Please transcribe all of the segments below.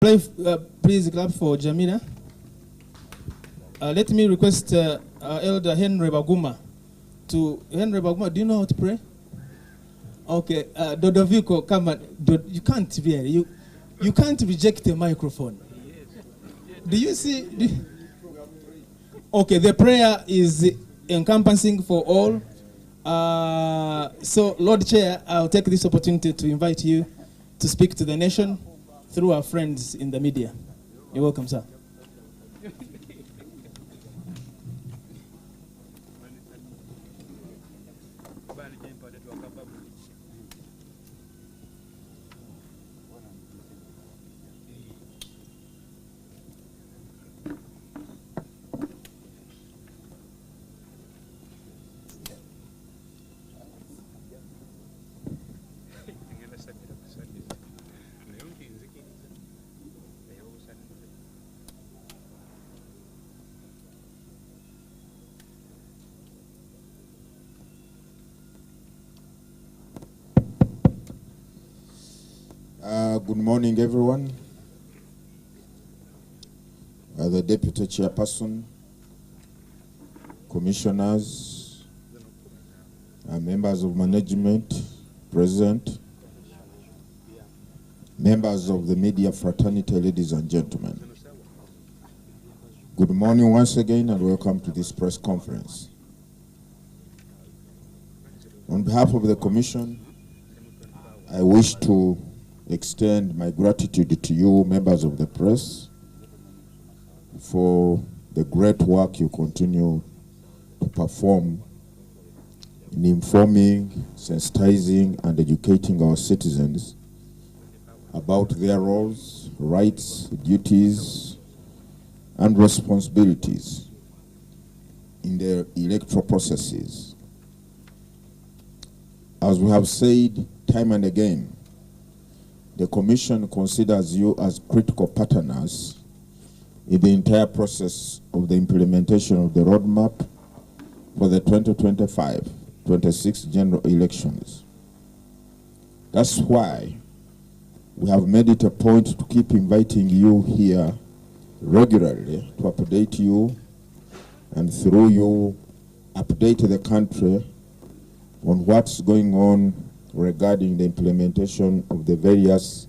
Please clap for Jamila. Let me request our Elder Henry Baguma to... Henry Baguma, do you know how to pray? Okay, Dodoviko, come on. You can't really. You can't reject a microphone. Do you see? Okay, the prayer is encompassing for all. So, Lord Chair, I'll take this opportunity to invite you to speak to the nation through our friends in the media. You're welcome, sir. Good morning, everyone. The Deputy Chairperson, Commissioners, members of management, President, members of the media fraternity, ladies and gentlemen. Good morning once again and welcome to this press conference. On behalf of the Commission, I wish to extend my gratitude to you, members of the press, for the great work you continue to perform in informing, sensitizing, and educating our citizens about their roles, rights, duties, and responsibilities in their electoral processes. As we have said time and again, the Commission considers you as critical partners in the entire process of the implementation of the roadmap for the 2025-26 general elections. That's why we have made it a point to keep inviting you here regularly to update you and through you update the country on what's going on regarding the implementation of the various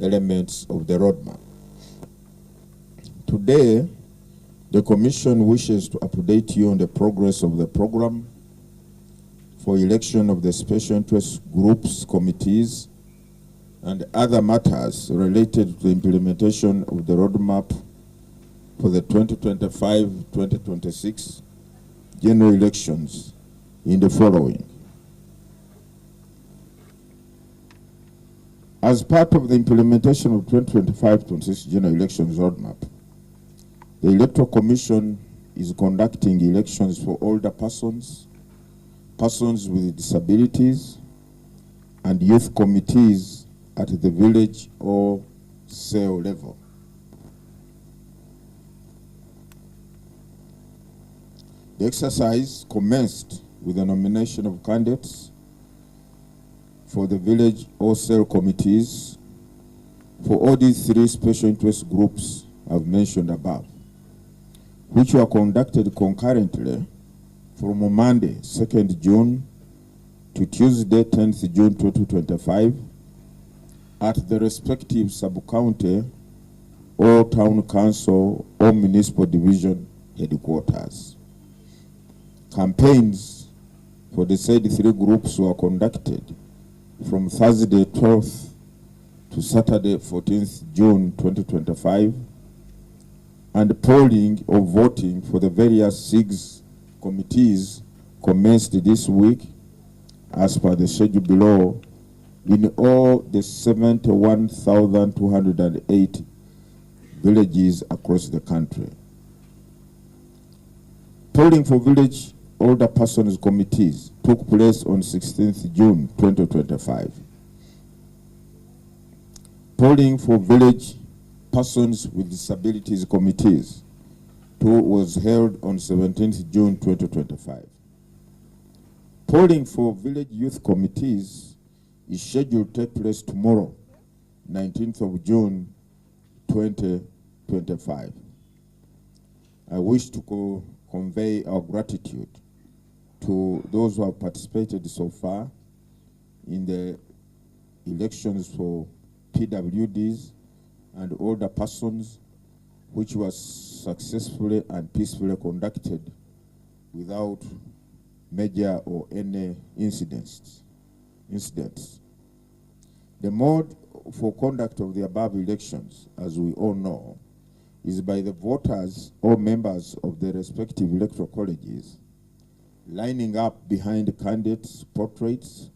elements of the roadmap. Today, the Commission wishes to update you on the progress of the program for election of the special interest groups, committees, and other matters related to the implementation of the roadmap for the 2025-2026 general elections in the following. As part of the implementation of 2025-26 general elections roadmap, the Electoral Commission is conducting elections for older persons, persons with disabilities, and youth committees at the village or cell level. The exercise commenced with the nomination of candidates for the village or cell committees for all these three special interest groups I've mentioned above, which were conducted concurrently from Monday, 2nd June to Tuesday, 10th June 2025 at the respective sub-county or town council or municipal division headquarters. Campaigns for the said three groups were conducted from Thursday 12th to Saturday 14th June 2025, and polling or voting for the various 6 committees commenced this week as per the schedule below in all the 71,208 villages across the country. Polling for village older persons committees took place on 16th June 2025. Polling for village persons with disabilities committees was held on 17th June 2025. Polling for village youth committees is scheduled to take place tomorrow, 19th of June 2025. I wish to convey our gratitude to those who have participated so far in the elections for PWDs and older persons, which was successfully and peacefully conducted without major or any incidents. The mode for conduct of the above elections, as we all know, is by the voters or members of the respective electoral colleges lining up behind candidates' portraits,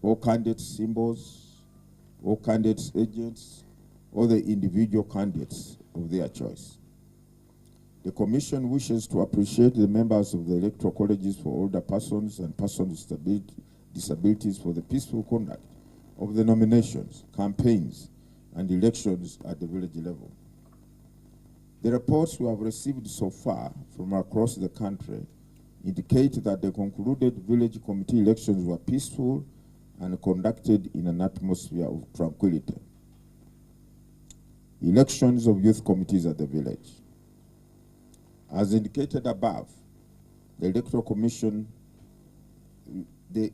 or candidates' symbols, or candidates' agents, or the individual candidates of their choice. The Commission wishes to appreciate the members of the electoral colleges for older persons and persons with disabilities for the peaceful conduct of the nominations, campaigns, and elections at the village level. The reports we have received so far from across the country indicate that the concluded village committee elections were peaceful and conducted in an atmosphere of tranquility. Elections of youth committees at the village. As indicated above, the Electoral Commission, the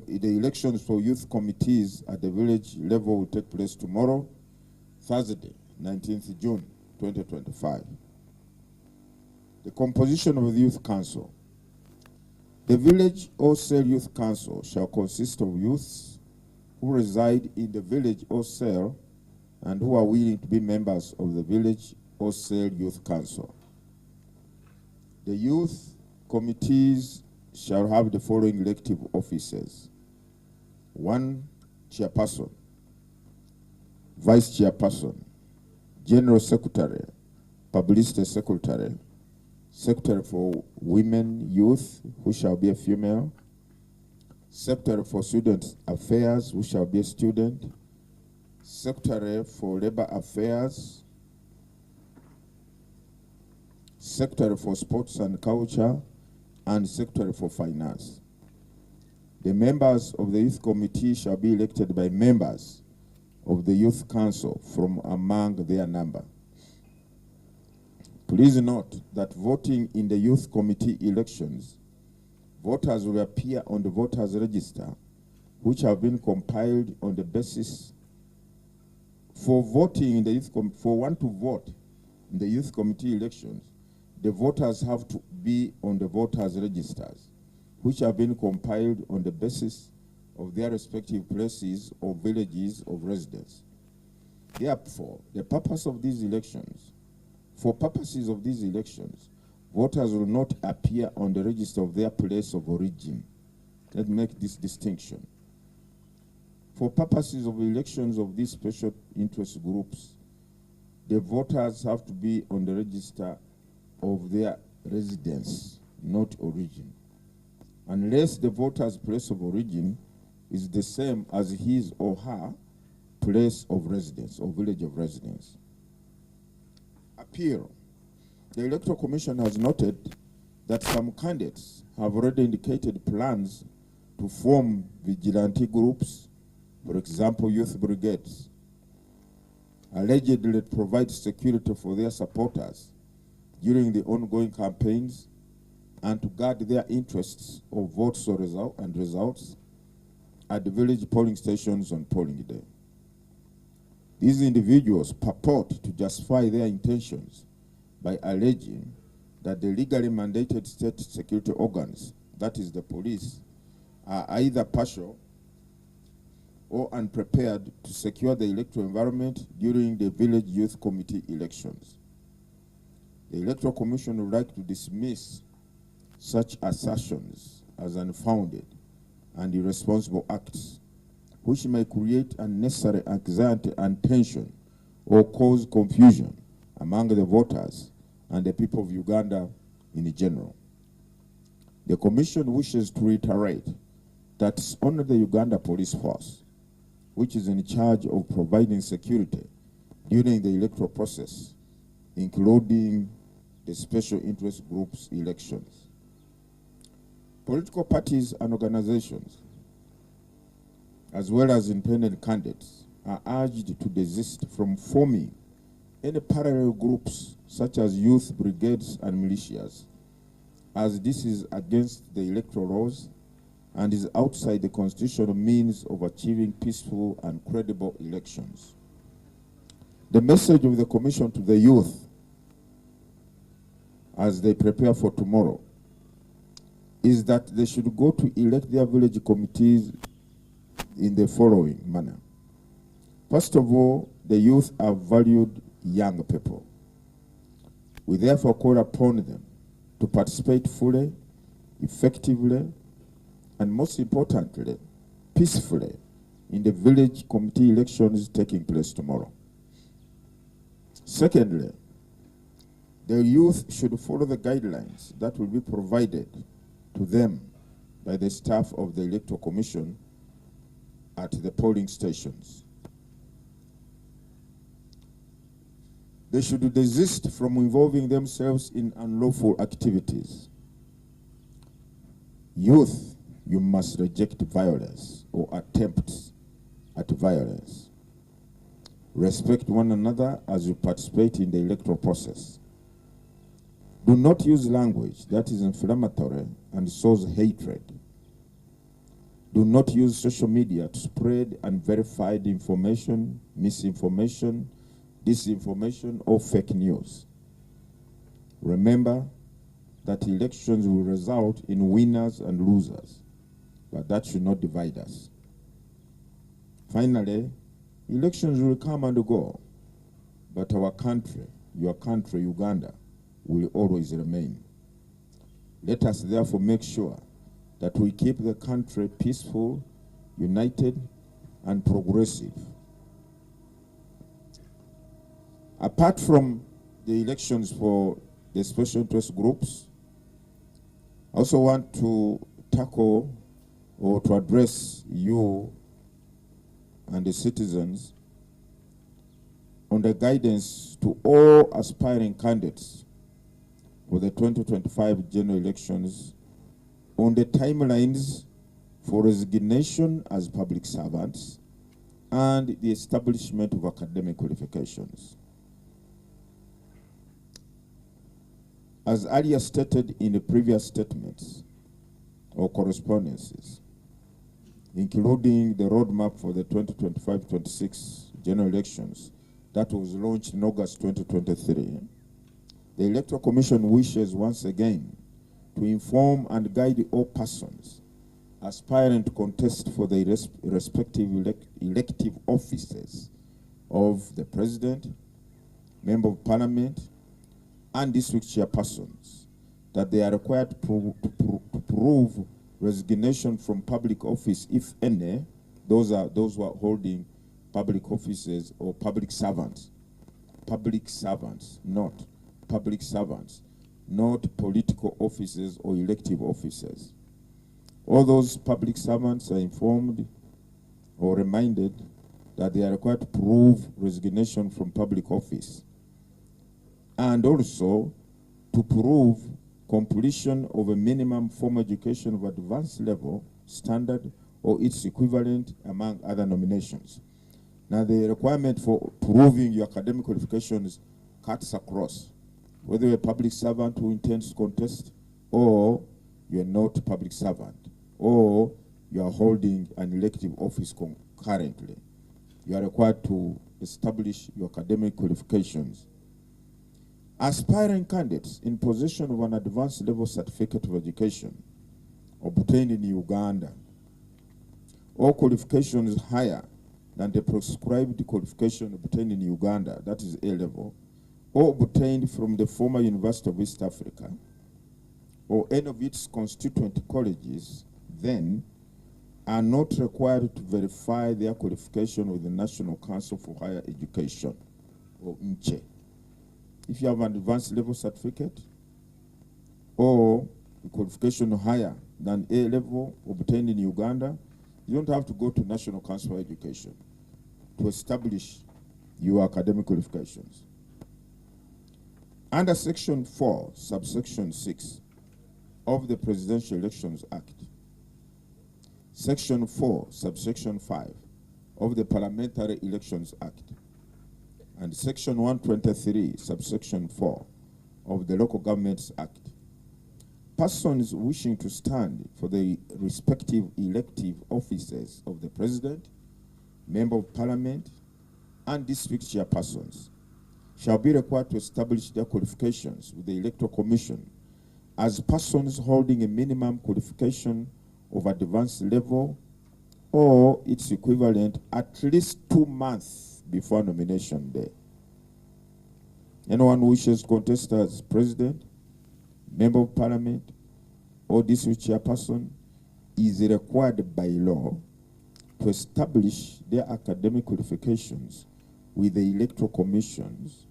elections for youth committees at the village level will take place tomorrow, Thursday, 19th June, 2025. The composition of the Youth Council. The village or cell youth council shall consist of youths who reside in the village or cell and who are willing to be members of the village or cell youth council. The youth committees shall have the following elective officers: 1 chairperson, vice chairperson, general secretary, publicity secretary, secretary for women, youth, who shall be a female, secretary for student affairs, who shall be a student, secretary for labor affairs, secretary for sports and culture, and secretary for finance. The members of the youth committee shall be elected by members of the youth council from among their number. Please note that voting in the youth committee elections, voters will appear on the voters register, which have been compiled on the basis for voting in the youth for one to vote in the youth committee elections. The voters have to be on the voters registers, which have been compiled on the basis of their respective places or villages of residence. Therefore, for purposes of these elections, voters will not appear on the register of their place of origin. Let's make this distinction. For purposes of elections of these special interest groups, the voters have to be on the register of their residence, not origin, unless the voter's place of origin is the same as his or her place of residence or village of residence. Appeal. The Electoral Commission has noted that some candidates have already indicated plans to form vigilante groups, for example, youth brigades, allegedly provide security for their supporters during the ongoing campaigns and to guard their interests of votes or results at the village polling stations on polling day. These individuals purport to justify their intentions by alleging that the legally mandated state security organs, that is the police, are either partial or unprepared to secure the electoral environment during the village youth committee elections. The Electoral Commission would like to dismiss such assertions as unfounded and irresponsible acts, which may create unnecessary anxiety and tension or cause confusion among the voters and the people of Uganda in general. The Commission wishes to reiterate that it's only the Uganda Police Force which is in charge of providing security during the electoral process, including the special interest groups elections. Political parties and organizations, as well as independent candidates, are urged to desist from forming any parallel groups such as youth brigades and militias, as this is against the electoral laws and is outside the constitutional means of achieving peaceful and credible elections. The message of the Commission to the youth as they prepare for tomorrow is that they should go to elect their village committees in the following manner. First of all, the youth are valued young people. We therefore call upon them to participate fully, effectively, and most importantly, peacefully in the village committee elections taking place tomorrow. Secondly, the youth should follow the guidelines that will be provided to them by the staff of the Electoral Commission at the polling stations. They should desist from involving themselves in unlawful activities. Youth, you must reject violence or attempts at violence. Respect one another as you participate in the electoral process. Do not use language that is inflammatory and sows hatred. Do not use social media to spread unverified information, misinformation, disinformation, or fake news. Remember that elections will result in winners and losers, but that should not divide us. Finally, elections will come and go, but our country, your country, Uganda, will always remain. Let us therefore make sure that we keep the country peaceful, united, and progressive. Apart from the elections for the special interest groups, I also want to tackle or to address you and the citizens on the guidance to all aspiring candidates for the 2025 general elections on the timelines for resignation as public servants and the establishment of academic qualifications. As earlier stated in the previous statements or correspondences, including the roadmap for the 2025-26 general elections that was launched in August 2023, the Electoral Commission wishes once again to inform and guide all persons aspiring to contest for the respective elective offices of the President, Member of Parliament, and district chairpersons that they are required to prove resignation from public office, if any. Those who are holding public offices or public servants, not public servants, not political offices or elective offices. All those public servants are informed or reminded that they are required to prove resignation from public office, and also to prove completion of a minimum formal education of advanced level, standard, or its equivalent, among other nominations. Now, the requirement for proving your academic qualifications cuts across, whether you're a public servant who intends to contest, or you're not a public servant, or you are holding an elective office concurrently. You are required to establish your academic qualifications. Aspiring candidates in possession of an advanced level certificate of education obtained in Uganda, or qualifications higher than the prescribed qualification obtained in Uganda, that is A level, or obtained from the former University of East Africa, or any of its constituent colleges, then are not required to verify their qualification with the National Council for Higher Education, or NCHE. If you have an advanced level certificate or a qualification higher than A level obtained in Uganda, you don't have to go to National Council for Education to establish your academic qualifications. Under Section 4, subsection 6 of the Presidential Elections Act, Section 4, subsection 5 of the Parliamentary Elections Act, and Section 123, subsection 4 of the Local Governments Act, persons wishing to stand for the respective elective offices of the President, Member of Parliament, and district chairpersons shall be required to establish their qualifications with the Electoral Commission as persons holding a minimum qualification of advanced level or its equivalent at least 2 months before nomination day. Anyone who wishes to contest as President, Member of Parliament, or district chairperson is required by law to establish their academic qualifications with the Electoral Commissions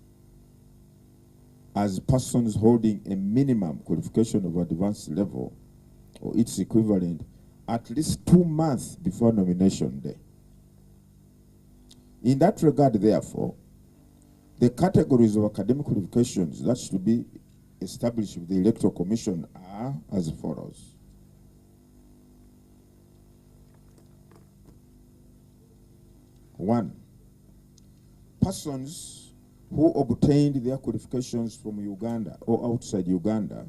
as persons holding a minimum qualification of advanced level or its equivalent at least 2 months before nomination day. In that regard, therefore, the categories of academic qualifications that should be established with the Electoral Commission are as follows. One, persons who obtained their qualifications from Uganda or outside Uganda,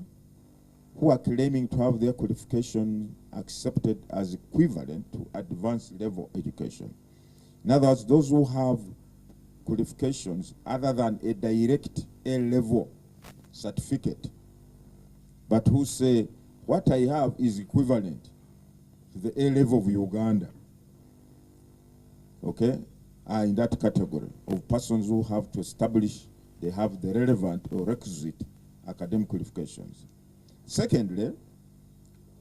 who are claiming to have their qualification accepted as equivalent to advanced level education. In other words, those who have qualifications other than a direct A-level certificate, but who say, what I have is equivalent to the A-level of Uganda, okay, are in that category of persons who have to establish they have the relevant or requisite academic qualifications. Secondly,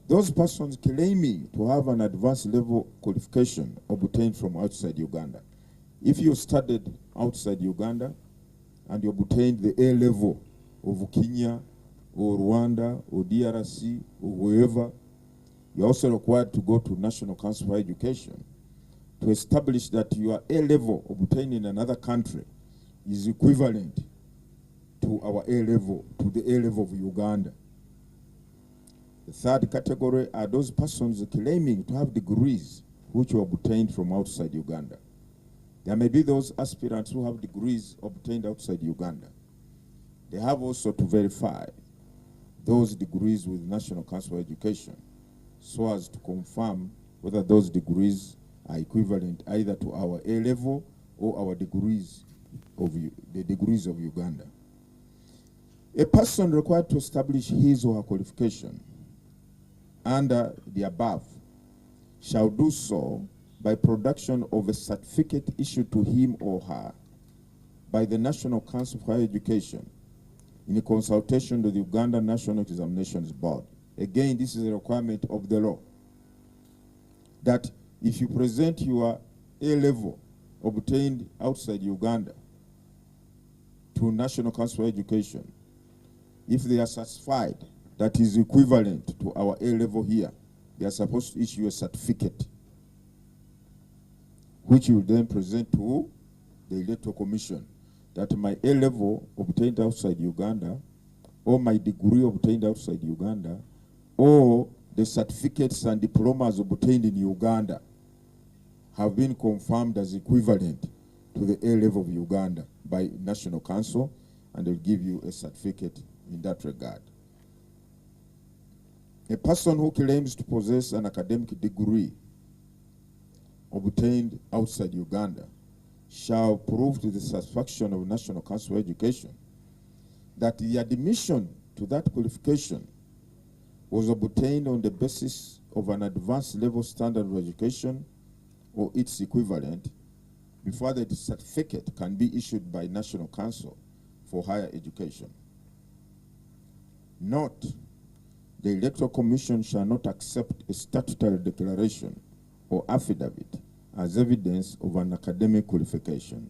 those persons claiming to have an advanced level qualification obtained from outside Uganda. If you studied outside Uganda and you obtained the A level of Kenya or Rwanda or DRC or wherever, you're also required to go to National Council for Education to establish that your A level obtained in another country is equivalent to our A level, to the A level of Uganda. The third category are those persons claiming to have degrees which were obtained from outside Uganda. There may be those aspirants who have degrees obtained outside Uganda. They have also to verify those degrees with National Council for Education so as to confirm whether those degrees are equivalent either to our A level or our degrees of the degrees of Uganda. A person required to establish his or her qualification under the above shall do so by production of a certificate issued to him or her by the National Council for Higher Education in consultation with the Uganda National Examinations Board. Again, this is a requirement of the law that if you present your A level obtained outside Uganda to National Council for Education, if they are satisfied that is equivalent to our A level here, they are supposed to issue a certificate which you will then present to the Electoral Commission that my A level obtained outside Uganda or my degree obtained outside Uganda or the certificates and diplomas obtained in Uganda have been confirmed as equivalent to the A level of Uganda by National Council, and they'll give you a certificate in that regard. A person who claims to possess an academic degree obtained outside Uganda shall prove to the satisfaction of National Council for Education that the admission to that qualification was obtained on the basis of an advanced level standard of education or its equivalent before the certificate can be issued by National Council for Higher Education. Note, the Electoral Commission shall not accept a statutory declaration or affidavit as evidence of an academic qualification.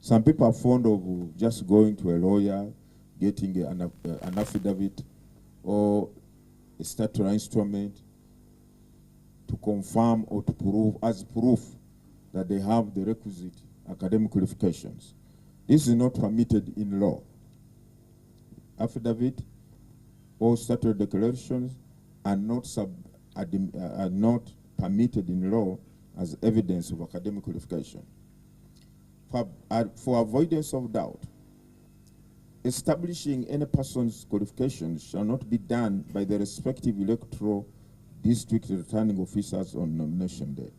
Some people are fond of just going to a lawyer, getting an affidavit or a statutory instrument to confirm or to prove as proof that they have the requisite academic qualifications. This is not permitted in law. Affidavit or statutory declarations are not permitted in law as evidence of academic qualification. For avoidance of doubt, establishing any person's qualifications shall not be done by the respective electoral district returning officers on nomination day.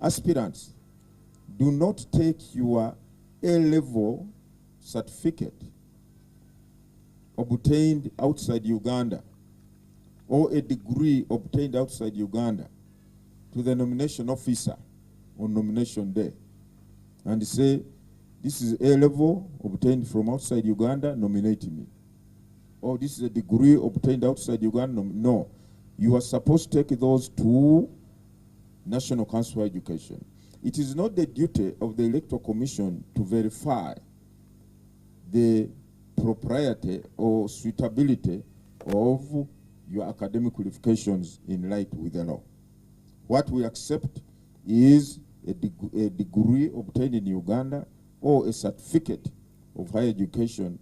Aspirants, do not take your A-level certificate obtained outside Uganda or a degree obtained outside Uganda to the nomination officer on nomination day and say, this is A-level obtained from outside Uganda, nominate me. Or this is a degree obtained outside Uganda, no. You are supposed to take those to National Council for Education. It is not the duty of the Electoral Commission to verify the propriety or suitability of your academic qualifications in line with the law. What we accept is a degree obtained in Uganda or a certificate of higher education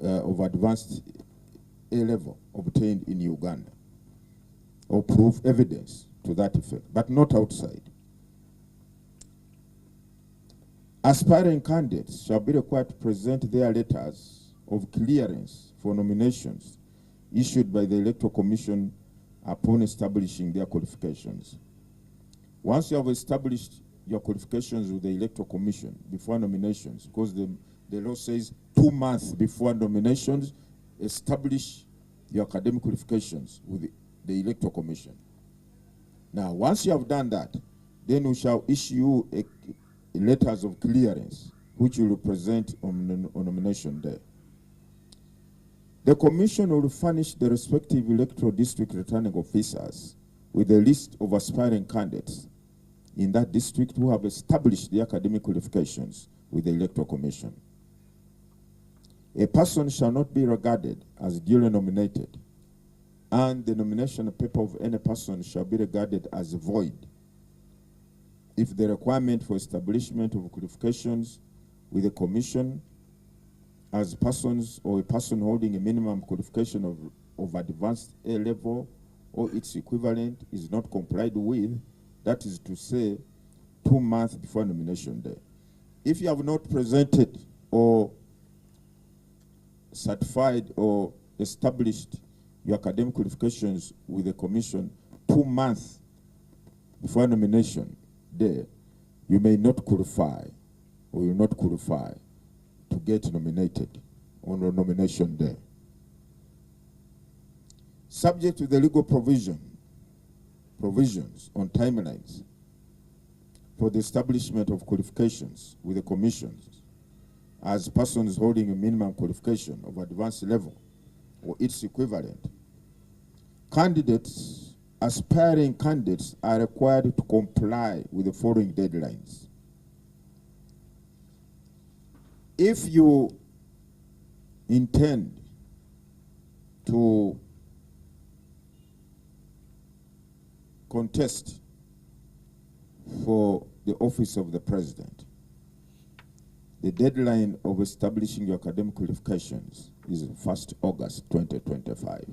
of advanced A-level obtained in Uganda, or proof evidence to that effect, but not outside. Aspiring candidates shall be required to present their letters of clearance for nominations issued by the Electoral Commission upon establishing their qualifications. Once you have established your qualifications with the Electoral Commission before nominations, because the law says 2 months before nominations, establish your academic qualifications with the Electoral Commission. Now, once you have done that, then we shall issue letters of clearance, which you will present on nomination day. The Commission will furnish the respective electoral district returning officers with a list of aspiring candidates in that district who have established the academic qualifications with the Electoral Commission. A person shall not be regarded as duly nominated, and the nomination paper of any person shall be regarded as void if the requirement for establishment of qualifications with the Commission as persons or a person holding a minimum qualification of advanced A-level or its equivalent is not complied with, that is to say 2 months before nomination day. If you have not presented or certified or established your academic qualifications with the Commission 2 months before nomination day, you may not qualify or will not qualify to get nominated on the nomination day. Subject to the legal provisions on timelines for the establishment of qualifications with the commissions as persons holding a minimum qualification of advanced level or its equivalent, aspiring candidates are required to comply with the following deadlines. If you intend to contest for the office of the president, the deadline of establishing your academic qualifications is 1st August 2025.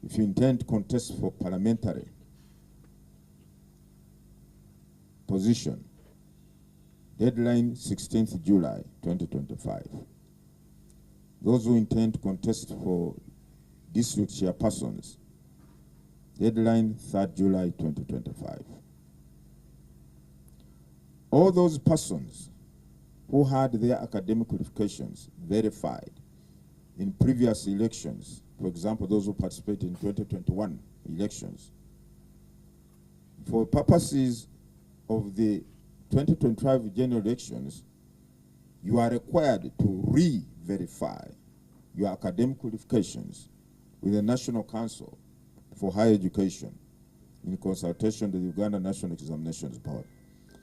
If you intend to contest for parliamentary position, deadline 16th July 2025. Those who intend to contest for district chairpersons, deadline 3rd July 2025. All those persons who had their academic qualifications verified in previous elections, for example, those who participated in 2021 elections, for purposes of the 2025 general elections, you are required to re-verify your academic qualifications with the National Council for Higher Education in consultation with the Uganda National Examinations Board.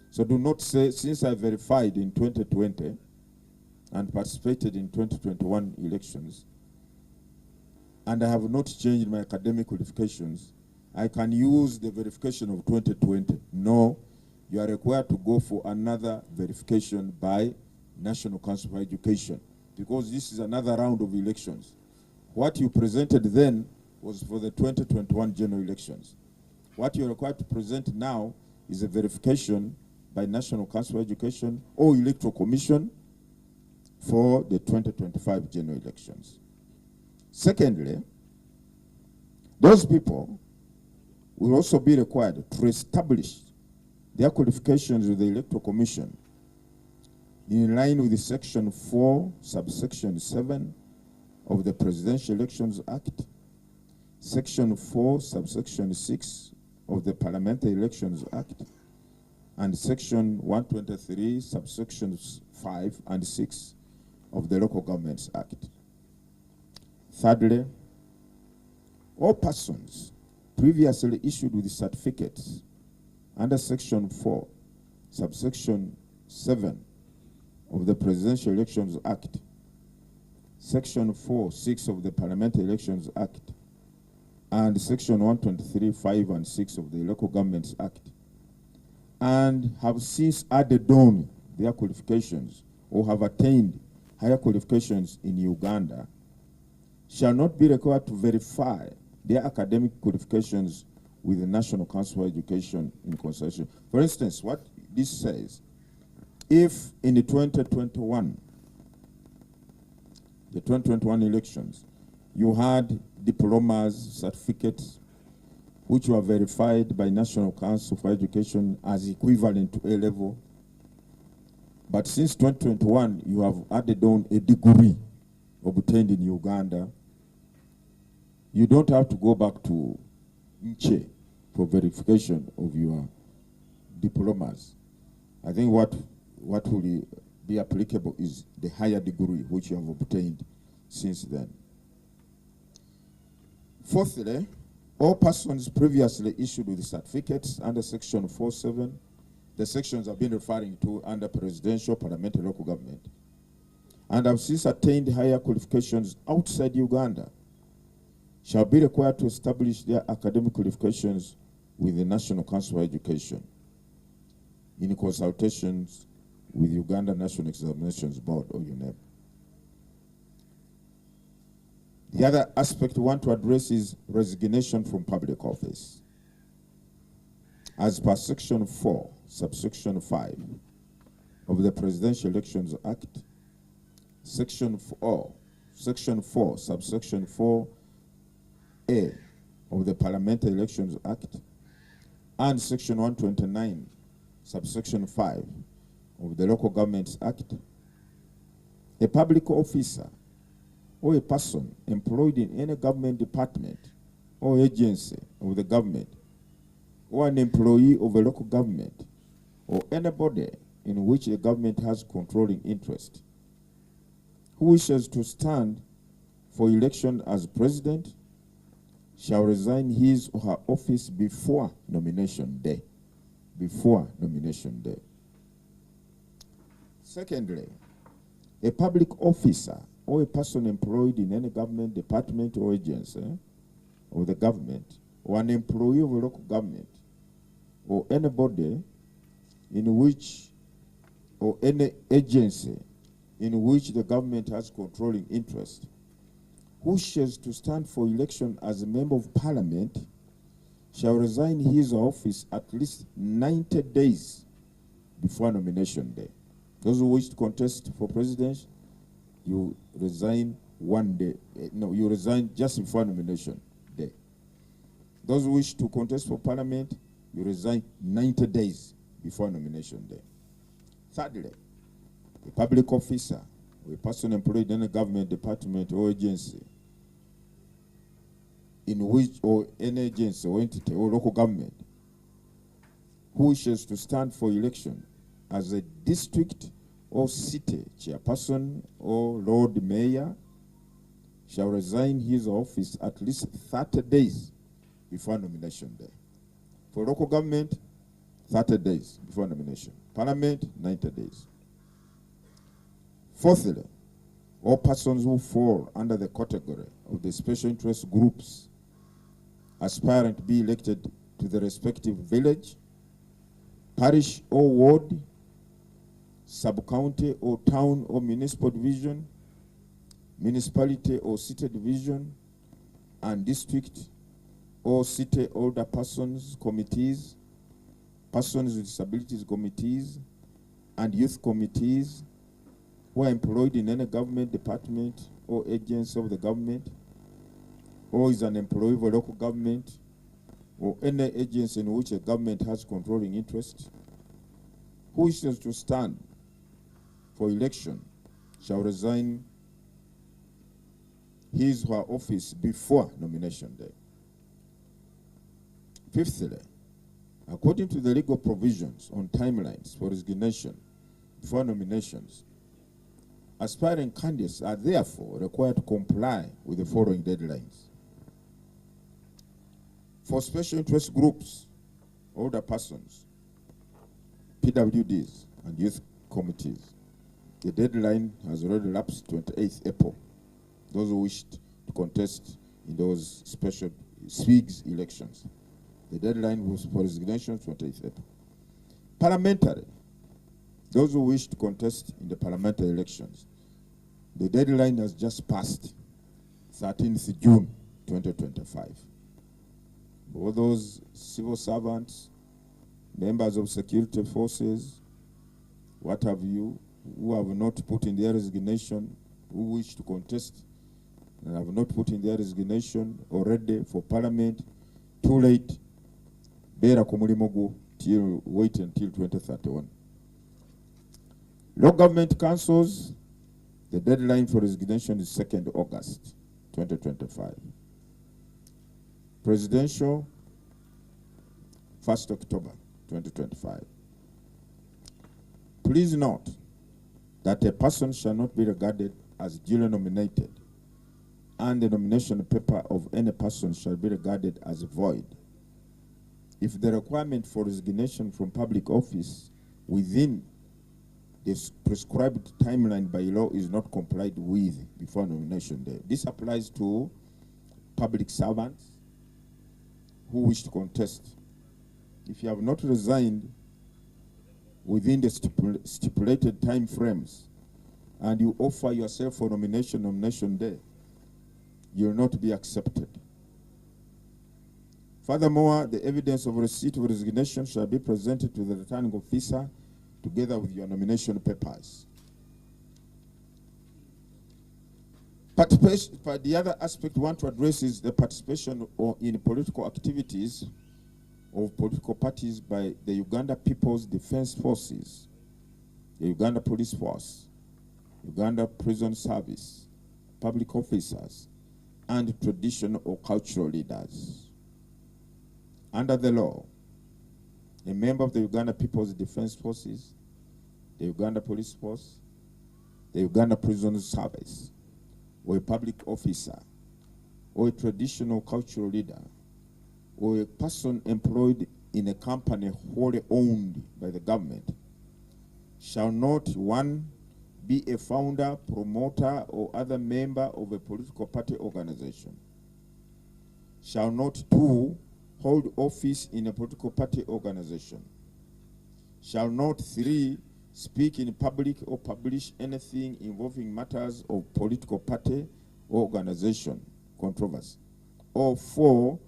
So do not say, since I verified in 2020 and participated in 2021 elections, and I have not changed my academic qualifications, I can use the verification of 2020. No, you are required to go for another verification by National Council for Education, because this is another round of elections. What you presented then was for the 2021 general elections. What you're required to present now is a verification by National Council of Education or Electoral Commission for the 2025 general elections. Secondly, those people will also be required to establish their qualifications with the Electoral Commission in line with the Section 4, subsection 7 of the Presidential Elections Act, Section 4, subsection 6 of the Parliamentary Elections Act, and Section 123, subsections 5 and 6 of the Local Governments Act. Thirdly, all persons previously issued with certificates under Section 4, subsection 7 of the Presidential Elections Act, Section 4, 6 of the Parliamentary Elections Act, and Section 123, 5 and 6 of the Local Governments Act, and have since added on their qualifications or have attained higher qualifications in Uganda, shall not be required to verify their academic qualifications with the National Council of Education in consultation. For instance, what this says, if in the 2021 elections, you had diplomas, certificates, which were verified by National Council for Education as equivalent to A-level, but since 2021, you have added on a degree obtained in Uganda, you don't have to go back to Nche for verification of your diplomas. I think what will be applicable is the higher degree which you have obtained since then. Fourthly, all persons previously issued with certificates under Section 4.7, the sections I've been referring to under presidential, parliamentary, local government, and have since attained higher qualifications outside Uganda, shall be required to establish their academic qualifications with the National Council of Education in consultations with Uganda National Examinations Board, or UNEB. The other aspect we want to address is resignation from public office. As per Section 4, subsection 5 of the Presidential Elections Act, Section 4, subsection 4A of the Parliamentary Elections Act, and Section 129, subsection 5 of the Local Governments Act, a public officer or a person employed in any government department or agency of the government, or an employee of a local government, or anybody in which the government has controlling interest, who wishes to stand for election as president, shall resign his or her office before nomination day. Before nomination day. Secondly, a public officer or a person employed in any government department or agency of the government, or an employee of a local government, or anybody in which, or any agency in which the government has controlling interest, who wishes to stand for election as a member of parliament, shall resign his office at least 90 days before nomination day. Those who wish to contest for president, you resign one day. You resign just before nomination day. Those who wish to contest for parliament, you resign 90 days before nomination day. Thirdly, a public officer or a person employed in a government department or agency in which, or any agency or entity or local government, who wishes to stand for election as a district or city chairperson or Lord Mayor, shall resign his office at least 30 days before nomination day. For local government, 30 days before nomination. Parliament, 90 days. Fourthly, all persons who fall under the category of the special interest groups aspiring to be elected to the respective village, parish or ward, sub-county or town or municipal division, municipality or city division, and district or city older persons committees, persons with disabilities committees, and youth committees who are employed in any government department or agency of the government, or is an employee of a local government, or any agency in which a government has controlling interest, who wishes to stand for election shall resign his or her office before nomination day. Fifthly, according to the legal provisions on timelines for resignation before nominations, aspiring candidates are therefore required to comply with the following deadlines. For special interest groups, older persons, PWDs, and youth committees, the deadline has already lapsed 28th April. Those who wished to contest in those special SWIGS elections. The deadline was for resignation 28th April. Parliamentary, those who wish to contest in the parliamentary elections, the deadline has just passed, 13th June 2025. All those civil servants, members of security forces, what have you, who have not put in their resignation, who wish to contest and have not put in their resignation already for parliament, too late. Bera kumulimogu till wait until 2031. Local government councils, the deadline for resignation is 2nd August 2025. Presidential, 1st October 2025. Please note that a person shall not be regarded as duly nominated, and the nomination paper of any person shall be regarded as void if the requirement for resignation from public office within the prescribed timeline by law is not complied with before nomination day. This applies to public servants who wish to contest. If you have not resigned within the stipulated time frames and you offer yourself for nomination day, you will not be accepted. Furthermore, the evidence of receipt of resignation shall be presented to the returning officer together with your nomination papers. Participation, the other aspect we want to address is the participation in political activities of political parties by the Uganda People's Defense Forces, the Uganda Police Force, Uganda Prison Service, public officers, and traditional or cultural leaders. Under the law, a member of the Uganda People's Defense Forces, the Uganda Police Force, the Uganda Prison Service, or a public officer, or a traditional cultural leader, or a person employed in a company wholly owned by the government shall not, 1, be a founder, promoter, or other member of a political party organization, shall not, 2, hold office in a political party organization, shall not, 3, speak in public or publish anything involving matters of political party or organization controversy, or 4,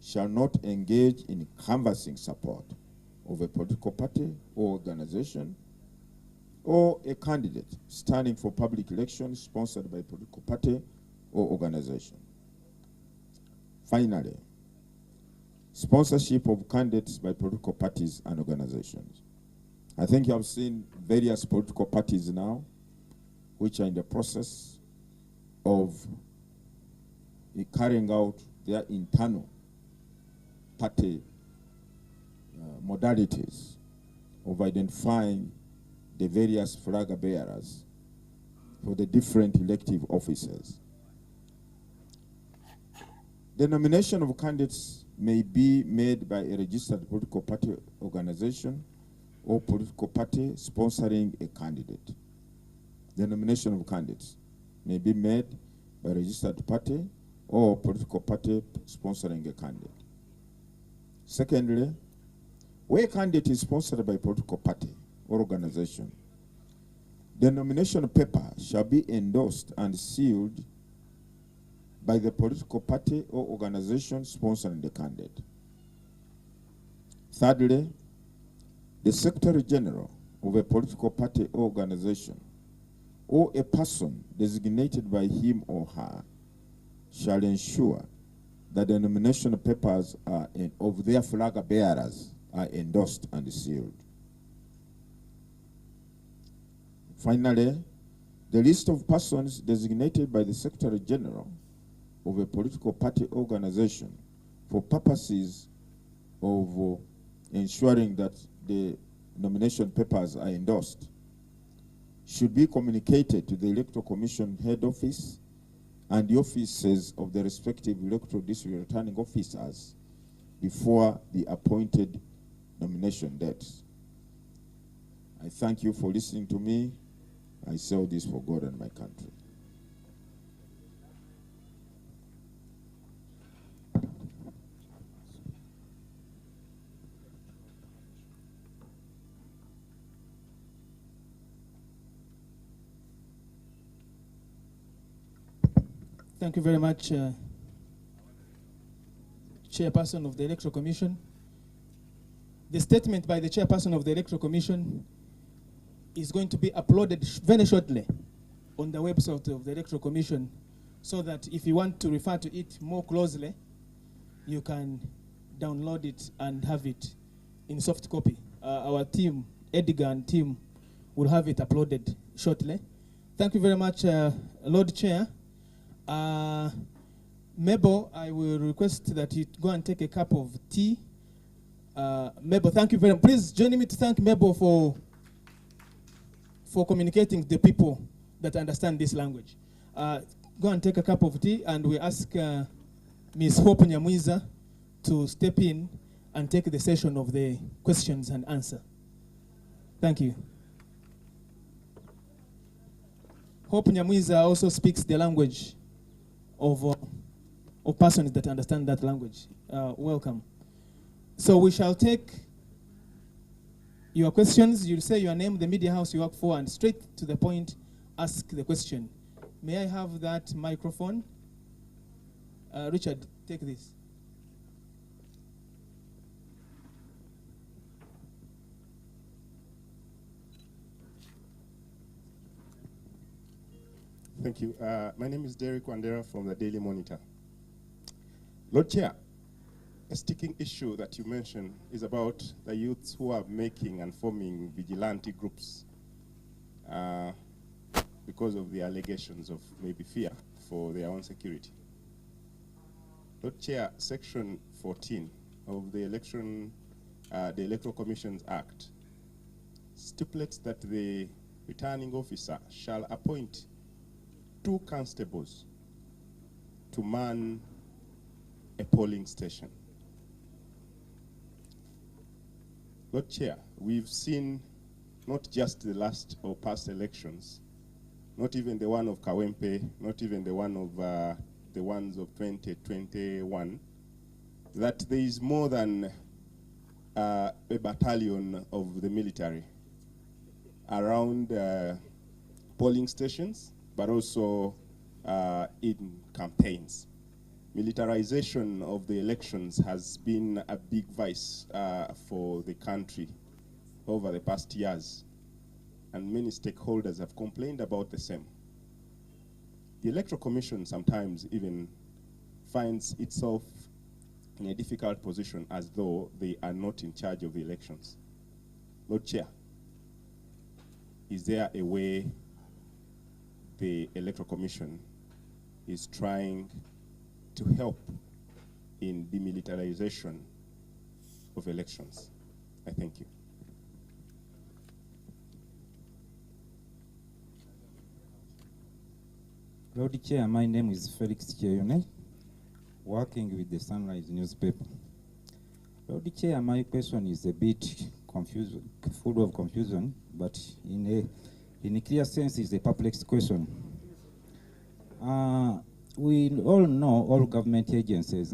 shall not engage in canvassing support of a political party or organization or a candidate standing for public elections sponsored by a political party or organization. Finally, sponsorship of candidates by political parties and organizations. I think you have seen various political parties now which are in the process of carrying out their internal party modalities of identifying the various flag bearers for the different elective offices. The nomination of candidates may be made by a registered political party organization or political party sponsoring a candidate. The nomination of candidates may be made by a registered party or political party sponsoring a candidate. Secondly, where a candidate is sponsored by a political party or organization, the nomination paper shall be endorsed and sealed by the political party or organization sponsoring the candidate. Thirdly, the Secretary General of a political party or organization, or a person designated by him or her, shall ensure that the nomination papers of their flag bearers are endorsed and sealed. Finally, the list of persons designated by the Secretary General of a political party organization for purposes of ensuring that the nomination papers are endorsed should be communicated to the Electoral Commission head office and the offices of the respective electoral district returning officers before the appointed nomination dates. I thank you for listening to me. I say all this for God and my country. Thank you very much, Chairperson of the Electoral Commission. The statement by the Chairperson of the Electoral Commission is going to be uploaded very shortly on the website of the Electoral Commission, so that if you want to refer to it more closely, you can download it and have it in soft copy. Our team, Edgar and team, will have it uploaded shortly. Thank you very much, Lord Chair. Mabel, I will request that you go and take a cup of tea. Mabel, thank you very much. Please join me to thank Mabel for communicating to the people that understand this language. Go and take a cup of tea, and we ask Ms. Hope Nyamwiza to step in and take the session of the questions and answer. Thank you. Hope Nyamwiza also speaks the language of persons that understand that language. Welcome. So we shall take your questions. You'll say your name, the media house you work for, and straight to the point, ask the question. May I have that microphone? Richard, take this. Thank you. My name is Derek Wandera from the Daily Monitor. Lord Chair, a sticking issue that you mentioned is about the youths who are making and forming vigilante groups because of the allegations of maybe fear for their own security. Lord Chair, Section 14 of the Electoral Commissions Act stipulates that the returning officer shall appoint 2 constables to man a polling station. Lord Chair, we've seen not just the last or past elections, not even the one of Kawempe, not even the one of the ones of 2021, that there is more than a battalion of the military around polling stations, but also in campaigns. Militarization of the elections has been a big vice for the country over the past years, and many stakeholders have complained about the same. The Electoral Commission sometimes even finds itself in a difficult position as though they are not in charge of the elections. Lord Chair, is there a way the Electoral Commission is trying to help in demilitarization of elections? I thank you. Lord Chair, my name is Felix Cheyone, working with the Sunrise newspaper. Lord Chair, my question is a bit full of confusion, but in a clear sense is a perplexed question. We all know all government agencies,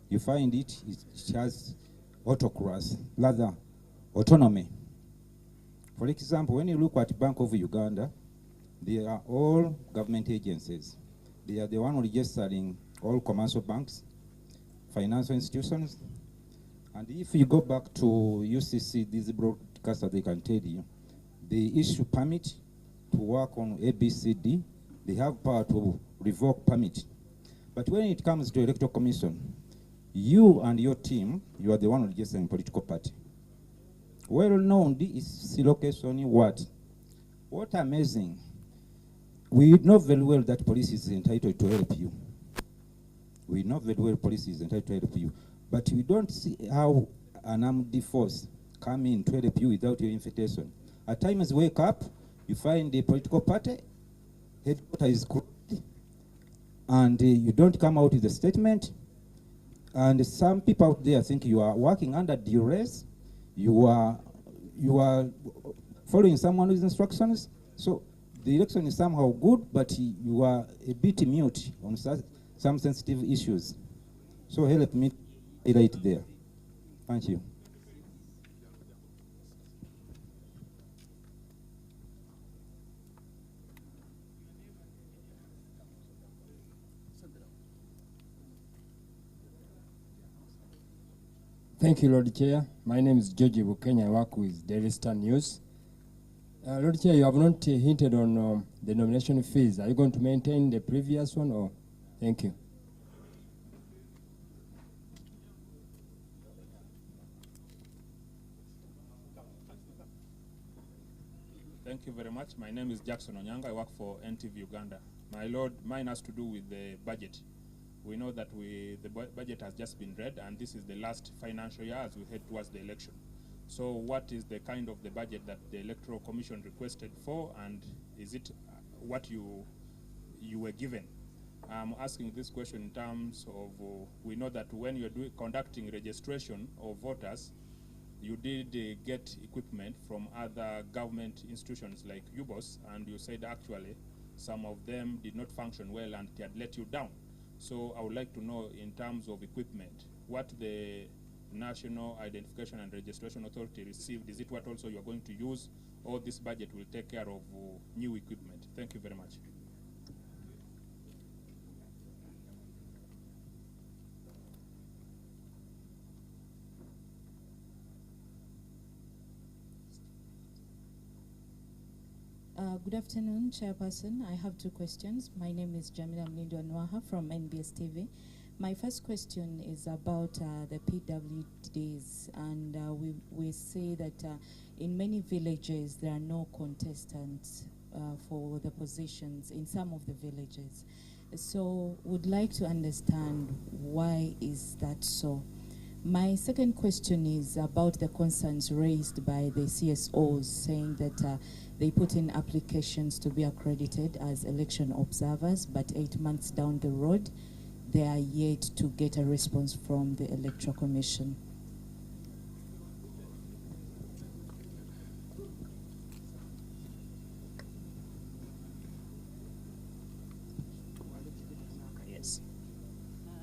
you find it has autocracy, rather autonomy. For example, when you look at Bank of Uganda, they are all government agencies. They are the one registering all commercial banks, financial institutions, And if you go back to UCC, these broadcasters, they can tell you, they issue permit to work on ABCD. They have power to revoke permit. But when it comes to Electoral Commission, you and your team, you are the one registering political party. Well known, this location what? What amazing. We know very well that police is entitled to help you. We know very well police is entitled to help you. But we don't see how an armed force come in to help you without your invitation. At times wake up, you find the political party, headquarters is closed, and you don't come out with a statement. And some people out there think you are working under duress, you are following someone's instructions. So the election is somehow good, but you are a bit mute on some sensitive issues. So help me highlight there. Thank you. Thank you, Lord Chair. My name is George Bukenya. I work with Daily Star News. Lord Chair, you have not hinted on the nomination fees. Are you going to maintain the previous one, or? Thank you. Thank you very much. My name is Jackson Onyanga. I work for NTV Uganda. My Lord, mine has to do with the budget. We know that the budget has just been read, and this is the last financial year as we head towards the election. So what is the kind of the budget that the Electoral Commission requested for, and is it what you were given? I'm asking this question in terms of, we know that when you're conducting registration of voters, you did get equipment from other government institutions like UBOS, and you said actually some of them did not function well and had let you down. So I would like to know, in terms of equipment, what the National Identification and Registration Authority received. Is it what also you are going to use, or this budget will take care of new equipment? Thank you very much. Good afternoon, Chairperson. I have two questions. My name is Jamila Mlindo Nwaha from NBS TV. My first question is about the PWDs, and we see that in many villages there are no contestants for the positions in some of the villages. So would like to understand why is that so? My second question is about the concerns raised by the CSOs, saying that they put in applications to be accredited as election observers, but 8 months down the road, they are yet to get a response from the Electoral Commission. Yes.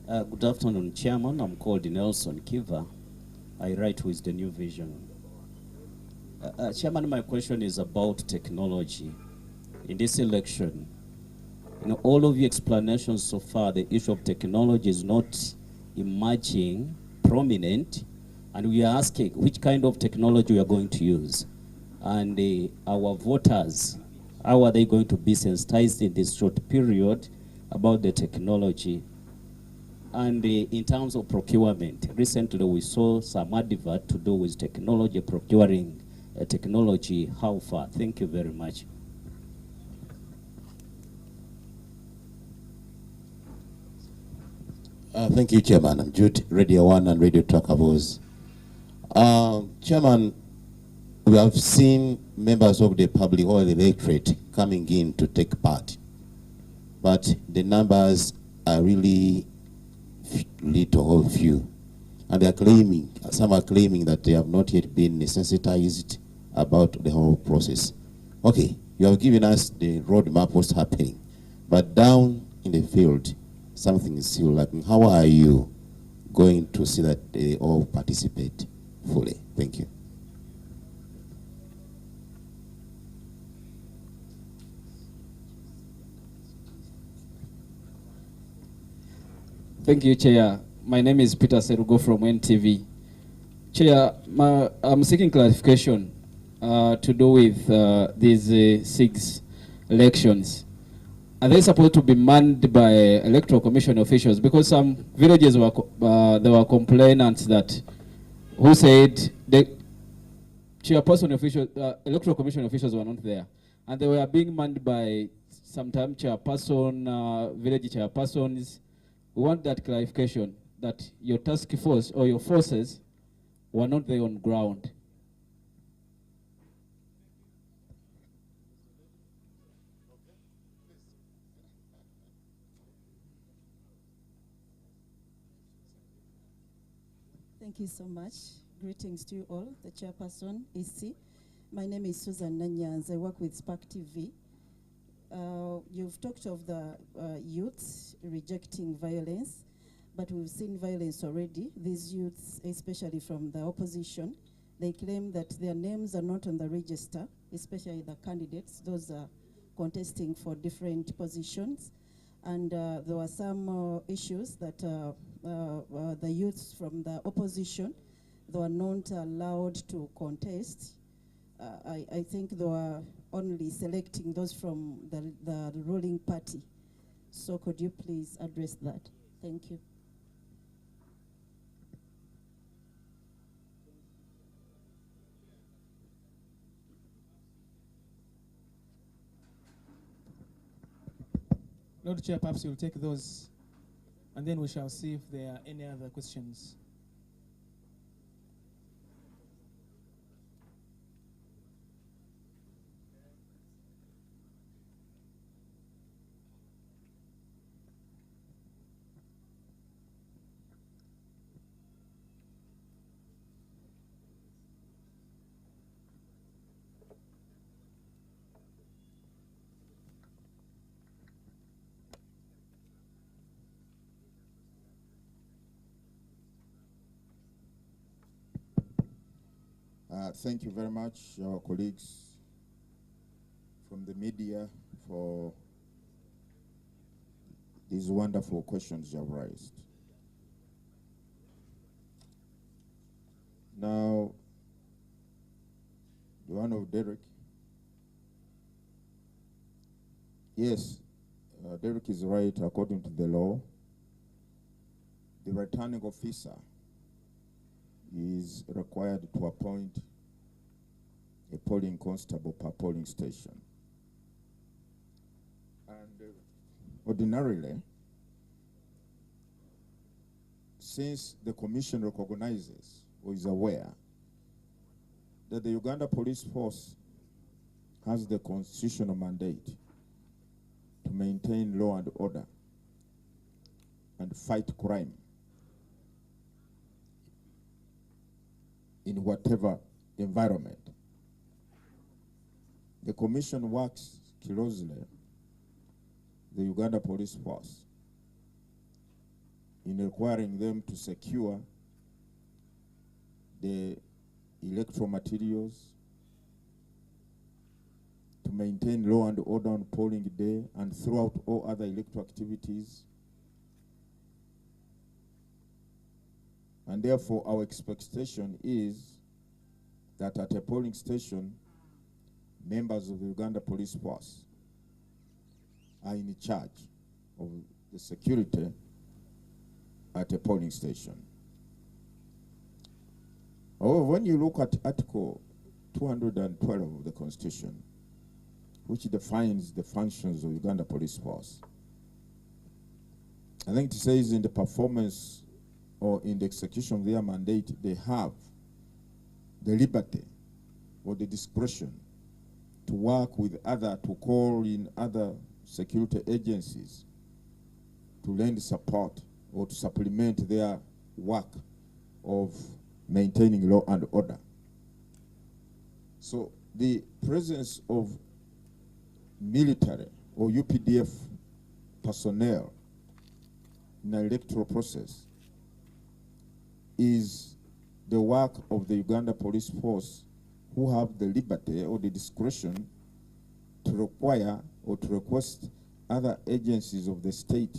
Good afternoon, Chairman. I'm called Nelson Kiva. I write with the New Vision. Chairman, my question is about technology. In this election, all of your explanations so far, the issue of technology is not emerging prominent, and we are asking which kind of technology we are going to use. And our voters, how are they going to be sensitized in this short period about the technology? And in terms of procurement, recently we saw some advert to do with technology, procuring technology. How far? Thank you very much. Thank you, Chairman. I'm Jude, Radio 1 and Radio Talkabos. Chairman, we have seen members of the public or the electorate coming in to take part, but the numbers are really little or few, and they are claiming, some are claiming that they have not yet been sensitized about the whole process. Okay, you have given us the roadmap, what's happening, but down in the field, something is still lacking. How are you going to see that they all participate fully? Thank you. Thank you, Chair. My name is Peter Serugo from NTV. Chair, I'm seeking clarification to do with these 6 elections. Are they supposed to be manned by electoral commission officials? Because some villages were there were complainants that who said the chairperson officials, electoral commission officials were not there, and they were being manned by sometimes chairperson, village chairpersons. We want that clarification that your task force or your forces were not there on ground. Thank you so much. Greetings to you all. The chairperson, EC. My name is Susan Nanyans. I work with Spark TV. You've talked of the youths rejecting violence, but we've seen violence already. These youths, especially from the opposition, they claim that their names are not on the register, especially the candidates. Those are contesting for different positions. And there were some issues that the youths from the opposition, they were not allowed to contest. I think they were only selecting those from the ruling party. So could you please address that? Thank you. Lord Chair, perhaps you'll take those, and then we shall see if there are any other questions. Thank you very much, our colleagues from the media, for these wonderful questions you have raised. Now, the one of Derek. Yes, Derek is right. According to the law, the returning officer is required to appoint a polling constable per polling station. And ordinarily, since the commission recognizes or is aware that the Uganda Police Force has the constitutional mandate to maintain law and order and fight crime in whatever environment, the commission works closely the Uganda Police Force in requiring them to secure the electoral materials, to maintain law and order on polling day and throughout all other electoral activities. And therefore, our expectation is that at a polling station, members of the Uganda Police Force are in charge of the security at a polling station. However, when you look at Article 212 of the Constitution, which defines the functions of Uganda Police Force, I think it says in the performance or in the execution of their mandate, they have the liberty or the discretion to work with to call in other security agencies to lend support or to supplement their work of maintaining law and order. So the presence of military or UPDF personnel in the electoral process is the work of the Uganda Police Force, who have the liberty or the discretion to require or to request other agencies of the state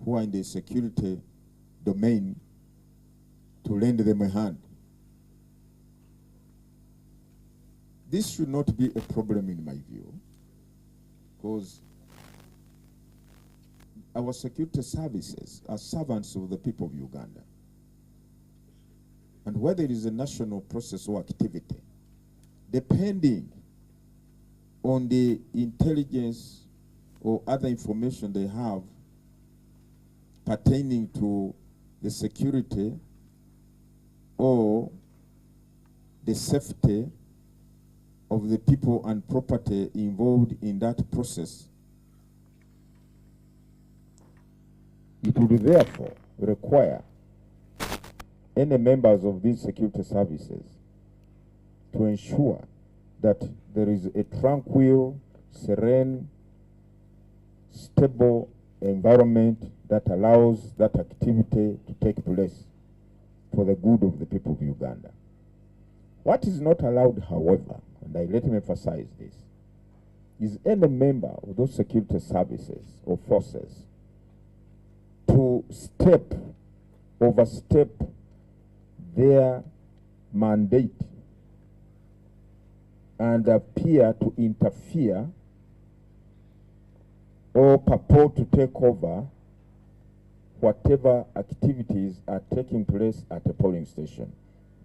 who are in the security domain to lend them a hand this should not be a problem in my view, because our security services are servants of the people of Uganda. And where there is a national process or activity, depending on the intelligence or other information they have pertaining to the security or the safety of the people and property involved in that process, it would therefore require any members of these security services to ensure that there is a tranquil, serene, stable environment that allows that activity to take place for the good of the people of Uganda. What is not allowed, however, and let me emphasize this, is any member of those security services or forces to overstep their mandate and appear to interfere or purport to take over whatever activities are taking place at a polling station.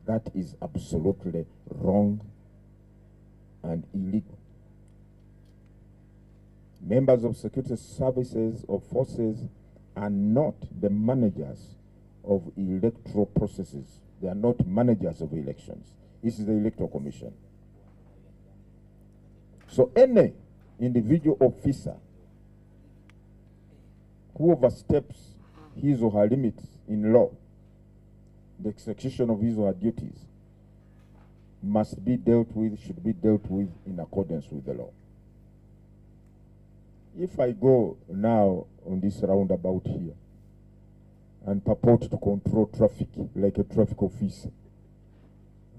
That is absolutely wrong and illegal. Members of security services or forces are not the managers of electoral processes. They are not managers of elections. This is the Electoral Commission. So any individual officer who oversteps his or her limits in law, the execution of his or her duties, must be dealt with, should be dealt with in accordance with the law. If I go now on this roundabout here and purport to control traffic like a traffic officer,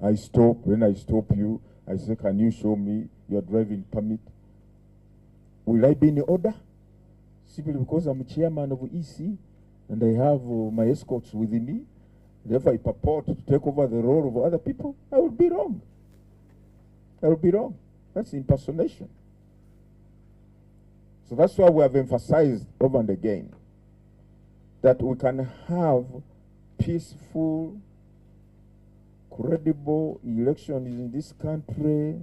I stop. When I stop you, I say, can you show me your driving permit? Will I be in order? Simply because I'm chairman of EC and I have my escorts with me. If I purport to take over the role of other people, I will be wrong. I will be wrong. That's impersonation. So that's why we have emphasized over and again that we can have peaceful, credible elections in this country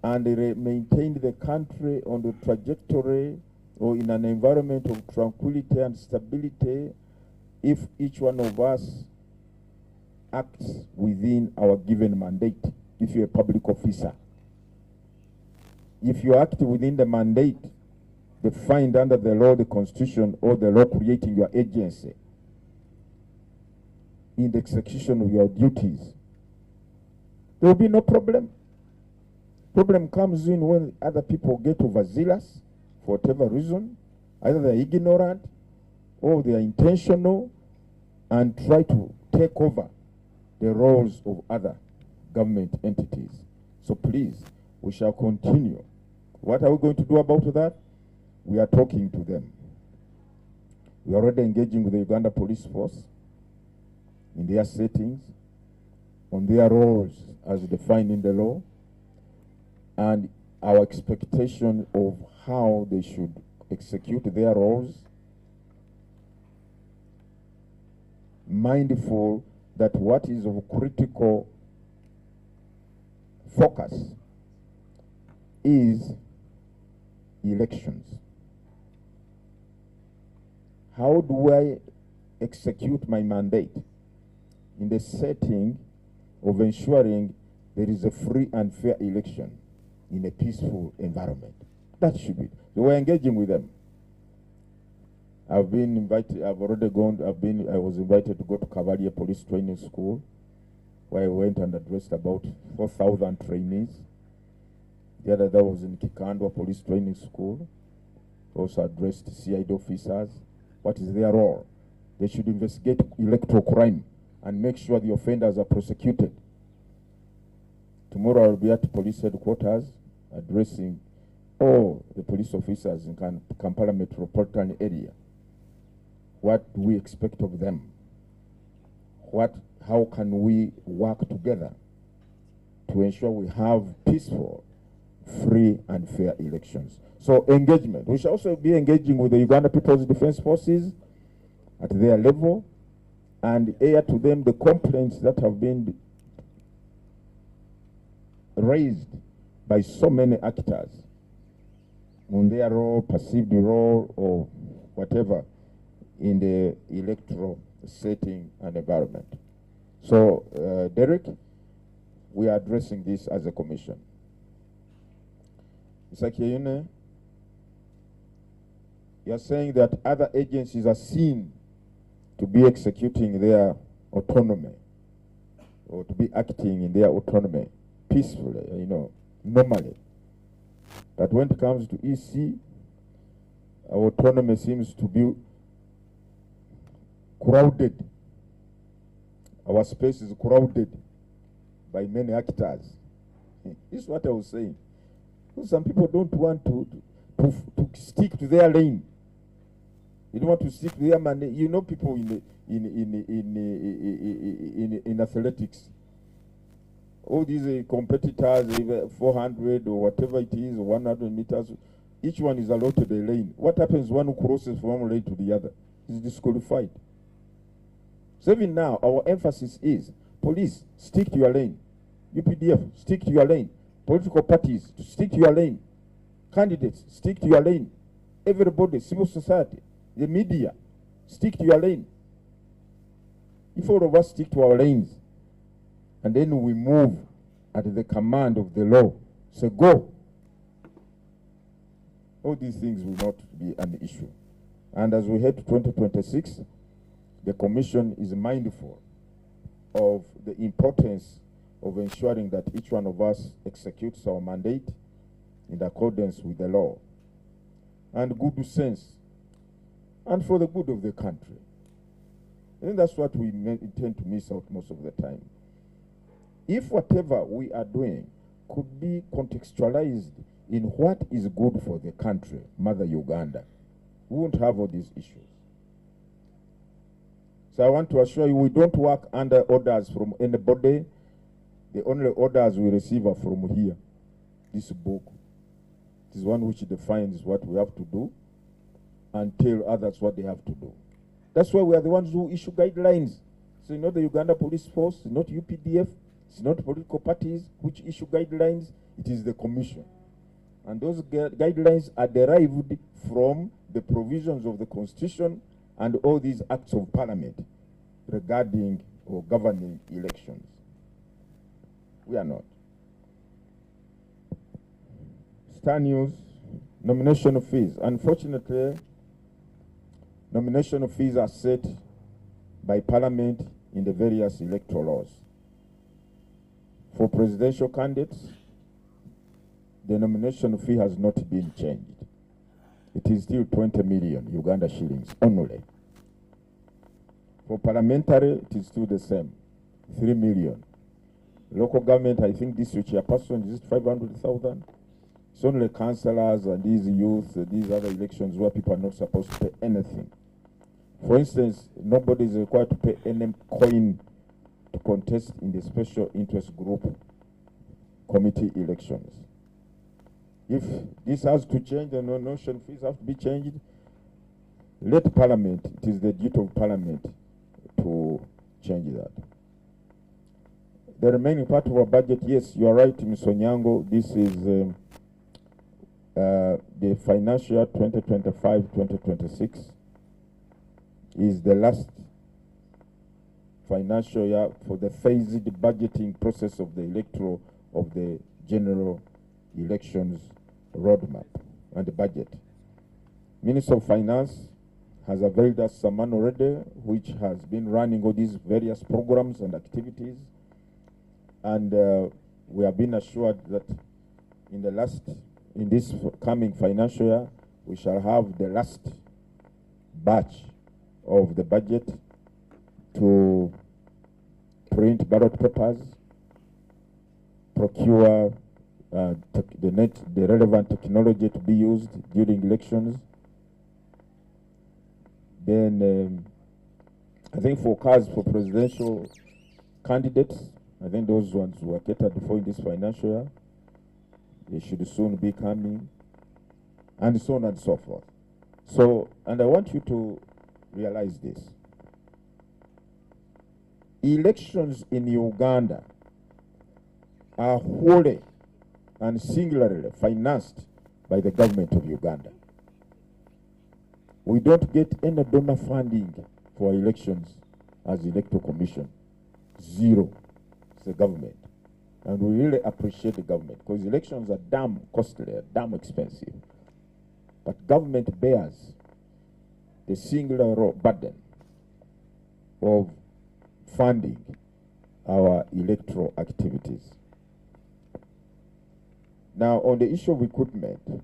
and maintain the country on the trajectory or in an environment of tranquility and stability if each one of us acts within our given mandate. If you're a public officer, if you act within the mandate defined under the law, the Constitution, or the law creating your agency in the execution of your duties, there will be no problem. Problem comes in when other people get overzealous for whatever reason. Either they're ignorant or they are intentional and try to take over the roles of other government entities. So please, we shall continue. What are we going to do about that? We are talking to them. We are already engaging with the Uganda Police Force in their settings, on their roles as defined in the law, and our expectation of how they should execute their roles, mindful that what is of critical focus is elections. How do I execute my mandate in the setting of ensuring there is a free and fair election in a peaceful environment? That should be. So we're engaging with them. I've been invited, I've already gone, I was invited to go to Cavalier Police Training School, where I went and addressed about 4,000 trainees. The other day was in Kikandwa Police Training School. Also addressed CID officers. What is their role? They should investigate electoral crime and make sure the offenders are prosecuted. Tomorrow I'll be at police headquarters addressing all the police officers in Kampala metropolitan area. What do we expect of them? How can we work together to ensure we have peaceful, free and fair elections. So engagement. We shall also be engaging with the Uganda People's Defense Forces at their level and air to them the complaints that have been raised by so many actors on their role, perceived role, or whatever in the electoral setting and environment. So, Derek, we are addressing this as a commission. Mr. Kiyune, you are saying that other agencies are seen to be executing their autonomy or to be acting in their autonomy peacefully, normally. But when it comes to EC, our autonomy seems to be crowded. Our space is crowded by many actors. This is what I was saying. Some people don't want to stick to their lane. You don't want to stick to their money. You know, people in athletics. All these competitors, 400 or whatever it is, 100 meters, each one is allotted a lane. What happens one who crosses from one lane to the other? Is disqualified. So even now, our emphasis is, police, stick to your lane. UPDF, stick to your lane. Political parties, stick to your lane. Candidates, stick to your lane. Everybody, civil society, the media, stick to your lane. If all of us stick to our lanes, and then we move at the command of the law, say go, all these things will not be an issue. And as we head to 2026, the Commission is mindful of the importance of ensuring that each one of us executes our mandate in accordance with the law and good sense and for the good of the country. And that's what we intend to miss out most of the time. If whatever we are doing could be contextualized in what is good for the country, Mother Uganda, we won't have all these issues. So I want to assure you, we don't work under orders from anybody. The only orders we receive are from here. This book. It is one which defines what we have to do and tell others what they have to do. That's why we are the ones who issue guidelines. So not the Uganda Police Force, not UPDF, it's not political parties which issue guidelines, it is the Commission. And those guidelines are derived from the provisions of the Constitution and all these acts of Parliament regarding or governing elections. We are not. Star News, nomination fees. Unfortunately, nomination fees are set by Parliament in the various electoral laws. For presidential candidates, the nomination fee has not been changed. It is still 20 million Uganda shillings only. For parliamentary, it is still the same, 3 million. Local government, I think this chairperson is 500,000. It's only councillors and these youth, these other elections where people are not supposed to pay anything. For instance, nobody is required to pay any coin to contest in the special interest group committee elections. If this has to change, the nomination fees have to be changed. Let Parliament, it is the duty of Parliament to change that. The remaining part of our budget, yes, you are right, Ms. Onyango, this is the financial year 2025-2026 is the last financial year for the phased budgeting process of the general elections roadmap and the budget. Minister of Finance has availed us some money already, which has been running all these various programs and activities, and we have been assured that in this coming financial year, we shall have the last batch of the budget to print ballot papers, procure the relevant technology to be used during elections. Then I think for cars for presidential candidates, I think those ones were catered for in this financial year. They should soon be coming, and so on and so forth. So, and I want you to realize this. Elections in Uganda are wholly and singularly financed by the government of Uganda. We don't get any donor funding for elections as Electoral Commission. Zero. It's the government. And we really appreciate the government because elections are damn costly, damn expensive. But government bears the singular burden of funding our electoral activities. Now, on the issue of equipment,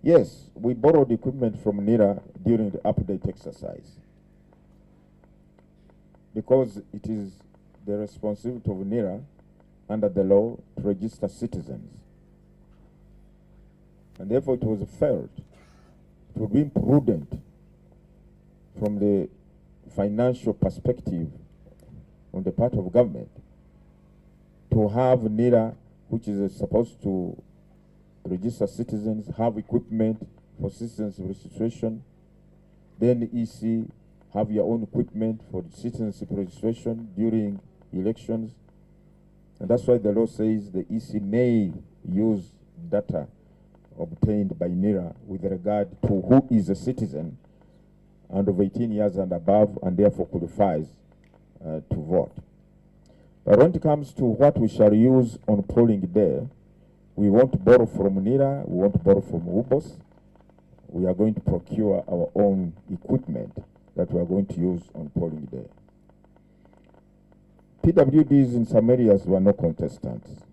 yes, we borrowed equipment from NIRA during the update exercise because it is the responsibility of NIRA under the law to register citizens. And therefore it was felt it would be prudent from the financial perspective on the part of government to have NIRA, which is supposed to register citizens, have equipment for citizens registration, then EC have your own equipment for citizenship registration during elections. And that's why the law says the EC may use data obtained by NIRA with regard to who is a citizen and of 18 years and above and therefore qualifies to vote. But when it comes to what we shall use on polling day, we won't borrow from NIRA, we won't borrow from UBOS. We are going to procure our own equipment that we are going to use on polling day. PWDs in some areas were no contestants.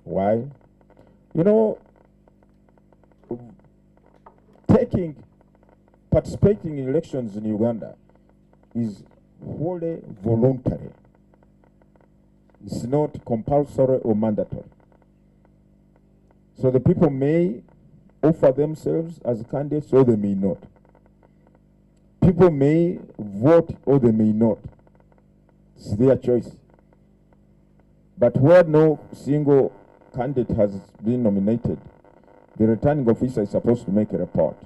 Why? You know, participating in elections in Uganda is wholly voluntary. It's not compulsory or mandatory. So the people may offer themselves as candidates or they may not. People may vote or they may not. It's their choice. But where no single candidate has been nominated, the returning officer is supposed to make a report.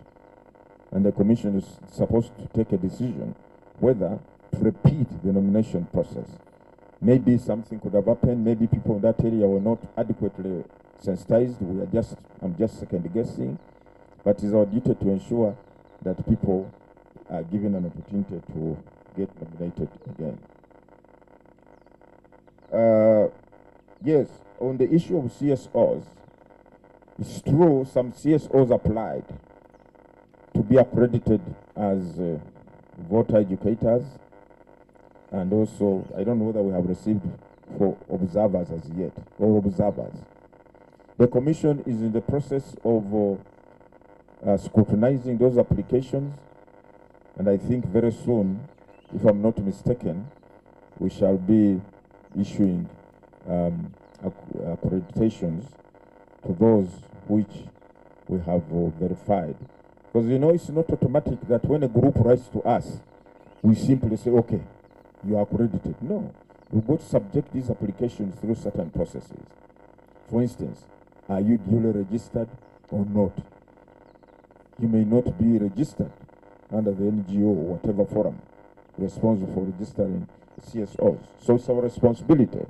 And the commission is supposed to take a decision whether to repeat the nomination process. Maybe something could have happened. Maybe people in that area were not adequately sensitized. I'm just second guessing. But it's our duty to ensure that people are given an opportunity to get nominated again. Yes, on the issue of CSOs, it's true some CSOs applied to be accredited as voter educators, and also I don't know whether we have received for observers as yet, or observers. The commission is in the process of scrutinizing those applications, and I think very soon, if I'm not mistaken, we shall be issuing accreditations to those which we have verified. Because you know, it's not automatic that when a group writes to us, we simply say, okay, you are accredited. No, we've got to subject these applications through certain processes. For instance, are you duly registered or not? You may not be registered under the NGO or whatever forum responsible for registering CSOs. So it's our responsibility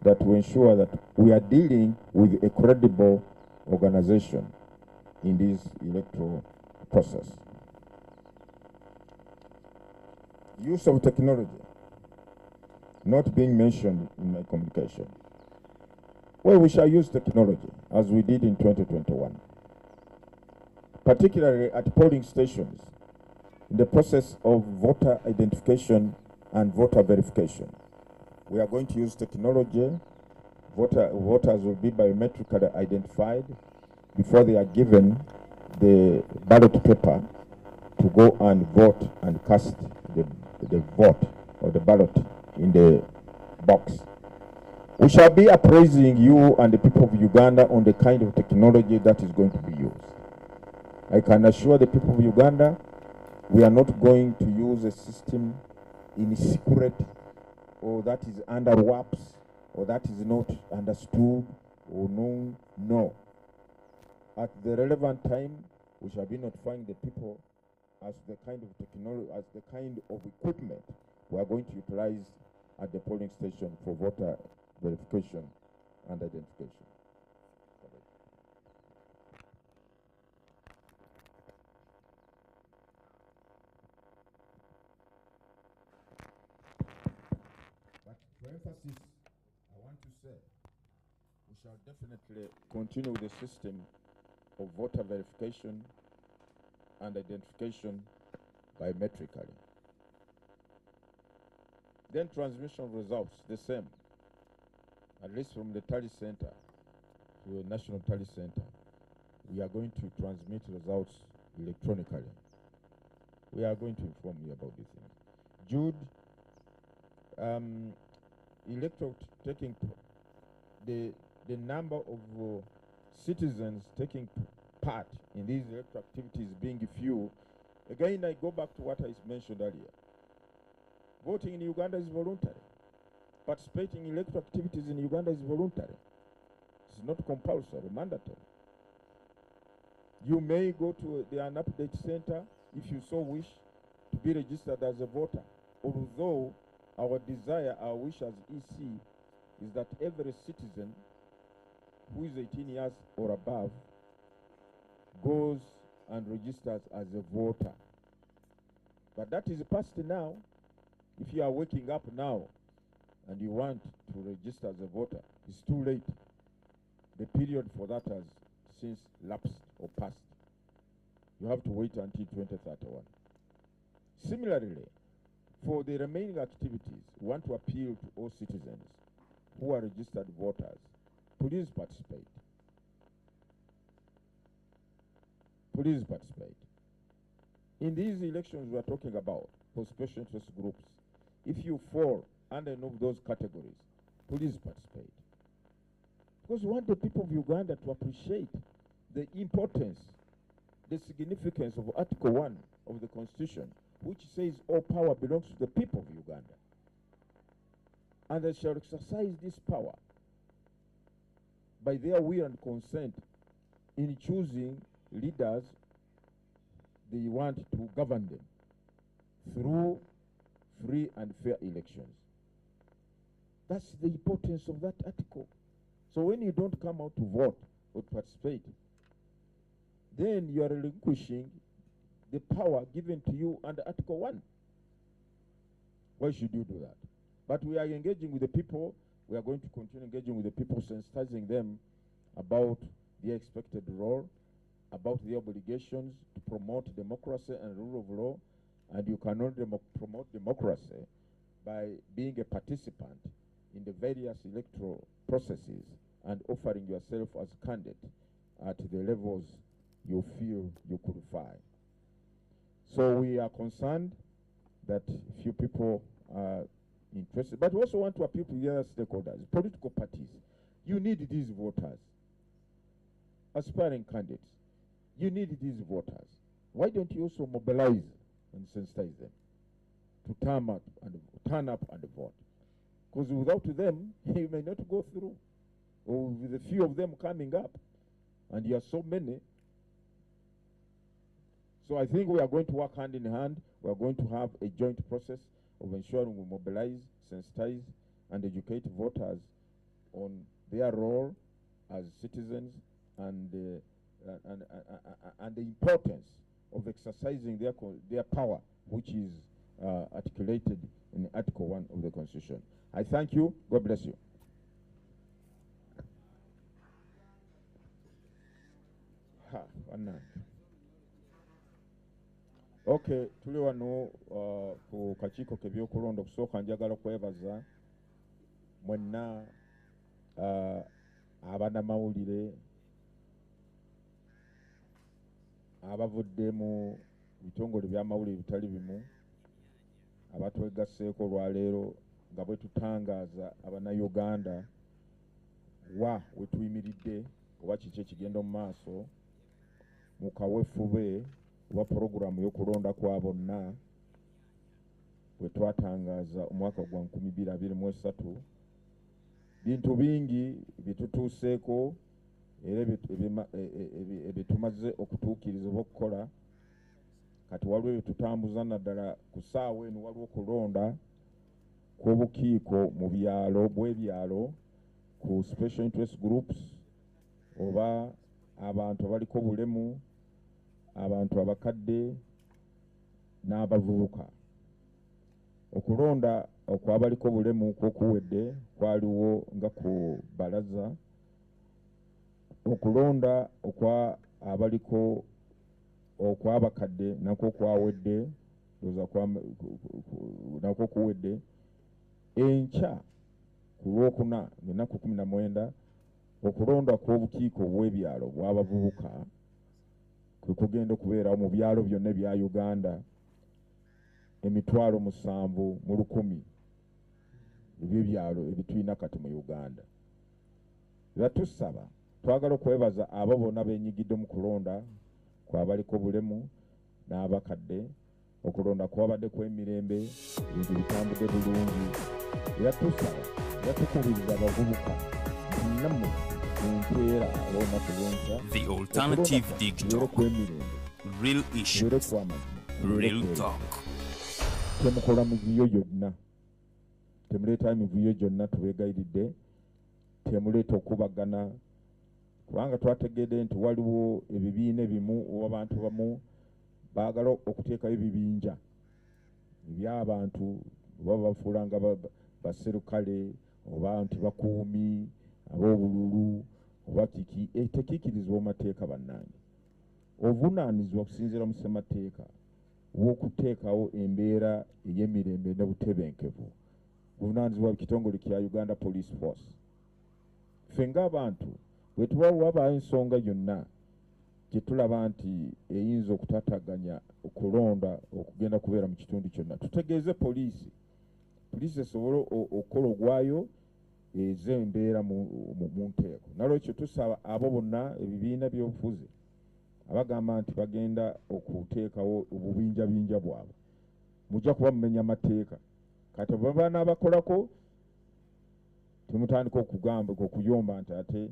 that we ensure that we are dealing with a credible organization in this electoral process. Use of technology, not being mentioned in my communication. Well, we shall use technology as we did in 2021, particularly at polling stations in the process of voter identification and voter verification. We are going to use technology. Voters will be biometrically identified before they are given the ballot paper to go and vote and cast the vote or the ballot in the box. We shall be appraising you and the people of Uganda on the kind of technology that is going to be used. I can assure the people of Uganda we are not going to use a system in secret or that is under wraps, or that is not understood or known. No. At the relevant time, we shall be notifying the people as the kind of technology, as the kind of equipment we are going to utilize at the polling station for voter verification and identification. But for emphasis, I want to say we shall definitely continue the system of voter verification and identification biometrically. Then transmission of results, the same, at least from the tally center to a national tally center. We are going to transmit results electronically. We are going to inform you about this thing. Jude, the number of citizens taking part in these electoral activities being few. Again, I go back to what I mentioned earlier. Voting in Uganda is voluntary. Participating in electoral activities in Uganda is voluntary. It's not compulsory, mandatory. You may go to the an update center if you so wish to be registered as a voter. Although our desire, our wish as EC is that every citizen who is 18 years or above goes and registers as a voter. But that is past now. If you are waking up now and you want to register as a voter, it's too late. The period for that has since lapsed or passed. You have to wait until 2031. Similarly, for the remaining activities, we want to appeal to all citizens who are registered voters. Please participate. Please participate. In these elections we are talking about for special interest groups, if you fall under any of those categories, please participate. Because we want the people of Uganda to appreciate the importance, the significance of Article 1 of the Constitution, which says all power belongs to the people of Uganda. And they shall exercise this power by their will and consent in choosing leaders they want to govern them through free and fair elections. That's the importance of that article. So when you don't come out to vote or participate, then you are relinquishing the power given to you under Article 1. Why should you do that? But we are engaging with the people. We are going to continue engaging with the people, sensitizing them about their expected role, about their obligations to promote democracy and rule of law. And you cannot promote democracy by being a participant in the various electoral processes and offering yourself as a candidate at the levels you feel you qualify. So we are concerned that few people are interested, but we also want to appeal to the other stakeholders, political parties. You need these voters, aspiring candidates. You need these voters. Why don't you also mobilize and sensitize them to turn up and vote? Because without them, you may not go through. Or with a few of them coming up, and there are so many. So I think we are going to work hand in hand. We are going to have a joint process of ensuring we mobilize, sensitize, and educate voters on their role as citizens and the importance of exercising their power, which is articulated in Article 1 of the Constitution. I thank you. God bless you. Okay, tuli wano ku kakiiko k'ebyokulonda. Okusooka njagala kwebaza mwenna abannamawulire abavudde mu bitongole by'amawulire bitali bimu abatwegasseeko olwaleero nga bwe tutangaaza Abannayuganda we tuyimiridde oba kiki ekigenda mu maaso mu kaweefube oba poroguramu y'okulonda kwa bonna bwe twatangaza omwaka gwa 2023 bintu bingi bitutuuseeko era ebitumaze okutuukiriza okukola kati waliwo ebitutambuza naddala ku ssaawa eno waliwo okulonda kw'obukiiko mu byalo bw'ebyalo ku special interest groups oba abantu abaliko obulemu abantu abakadde n'abavubuka okulonda okwabaliko obulemu kwokuwedde kwaliwo nga ku balaza okulonda okwa abaliko okwabakadde nakwo kwawedde nakwo kuwedde enkya ku lwokuna ennaku 19 okulonda kw'obukiiko bw'ebyalo bw'abavubuka kwe kugenda okubeerawo mu byalo byonna ebya Uganda 7,100 eby'ebyalo ebitulina kati mu Uganda. Era tusaba twagala okwebaza abo bonna beenyigidde mu kulonda kwabaliko obulemu n'abakadde okulonda kwabadde kw'emirembe ebintu bitambudde bulungi era tusaba era tukubiriza abavubuka nammwe enkeera olunaku lw'enkya The Alternative Digital. Real issues. Real talk. Temukola mivuyo gyonna temuleeta mivuyo gyonna tubeegayiridde temuleeta okubagana kubanga twategedde nti waliwo ebibiina ebimu oba abantu bamu baagala okuteekayo ebibinja eby'abantu oba bafuula nga baserukale oba nti bakuumi ab'obululu oba kiki tekiikirizibwa mu mateeka bannange ovunaanizibwa okusinziira mu ssemateeka w'okuteekawo embeera ey'emirembe n'obutebenkevu buvunaanizibwa kitongole kya Uganda Police Force. Ffe ng'abantu bwe tuba wabaayo ensonga yonna gye tulaba nti eyinza okutataganya okulonda okugenda kubeera mu kitundu kyonna tutegeeze poliisi esobole okukola ogwayo ez'embeera mu nteeko. Nalwekyo tusaba abo bonna ebibiina by'obufuzi abagamba nti bagenda okuteekawo obubinjabinja bwabwe mujja kuba mumenya amateeka kati baba n'abakolako temutandika okugamba okuyomba nti ate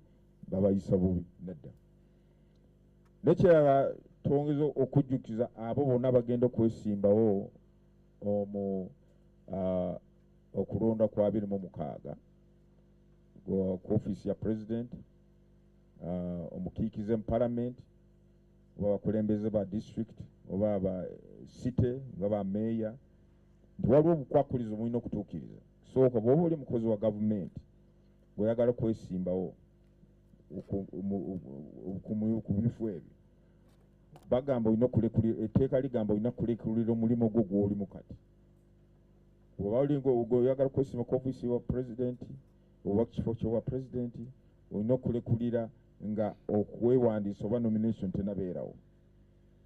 babayisa bubi nedda. Nekirala twongeza okujjukiza abo bonna bagenda okwesimbawo okulonda kwa 2026 ku ofiisi ya president omukiikize mu parliament oba abakulembeze ba district oba aba city nga ba meya nti waliwo obukwakulizo mulina okutuukiriza. Sooka bw'oba oli mukozi wa gavumenti bw'oyagala kwesimbawo ku bifu ebyo bagamba olina okulekulira etteeka ligamba olina kulekulira omulimu gwo gw'olimu kati bw'oba oyagala kwesimba ku ofiisi wa pulezidenti oba kifo ky'obwa pulezidenti olina okulekulira nga okwewandiisa oba nomination tenabeerawo.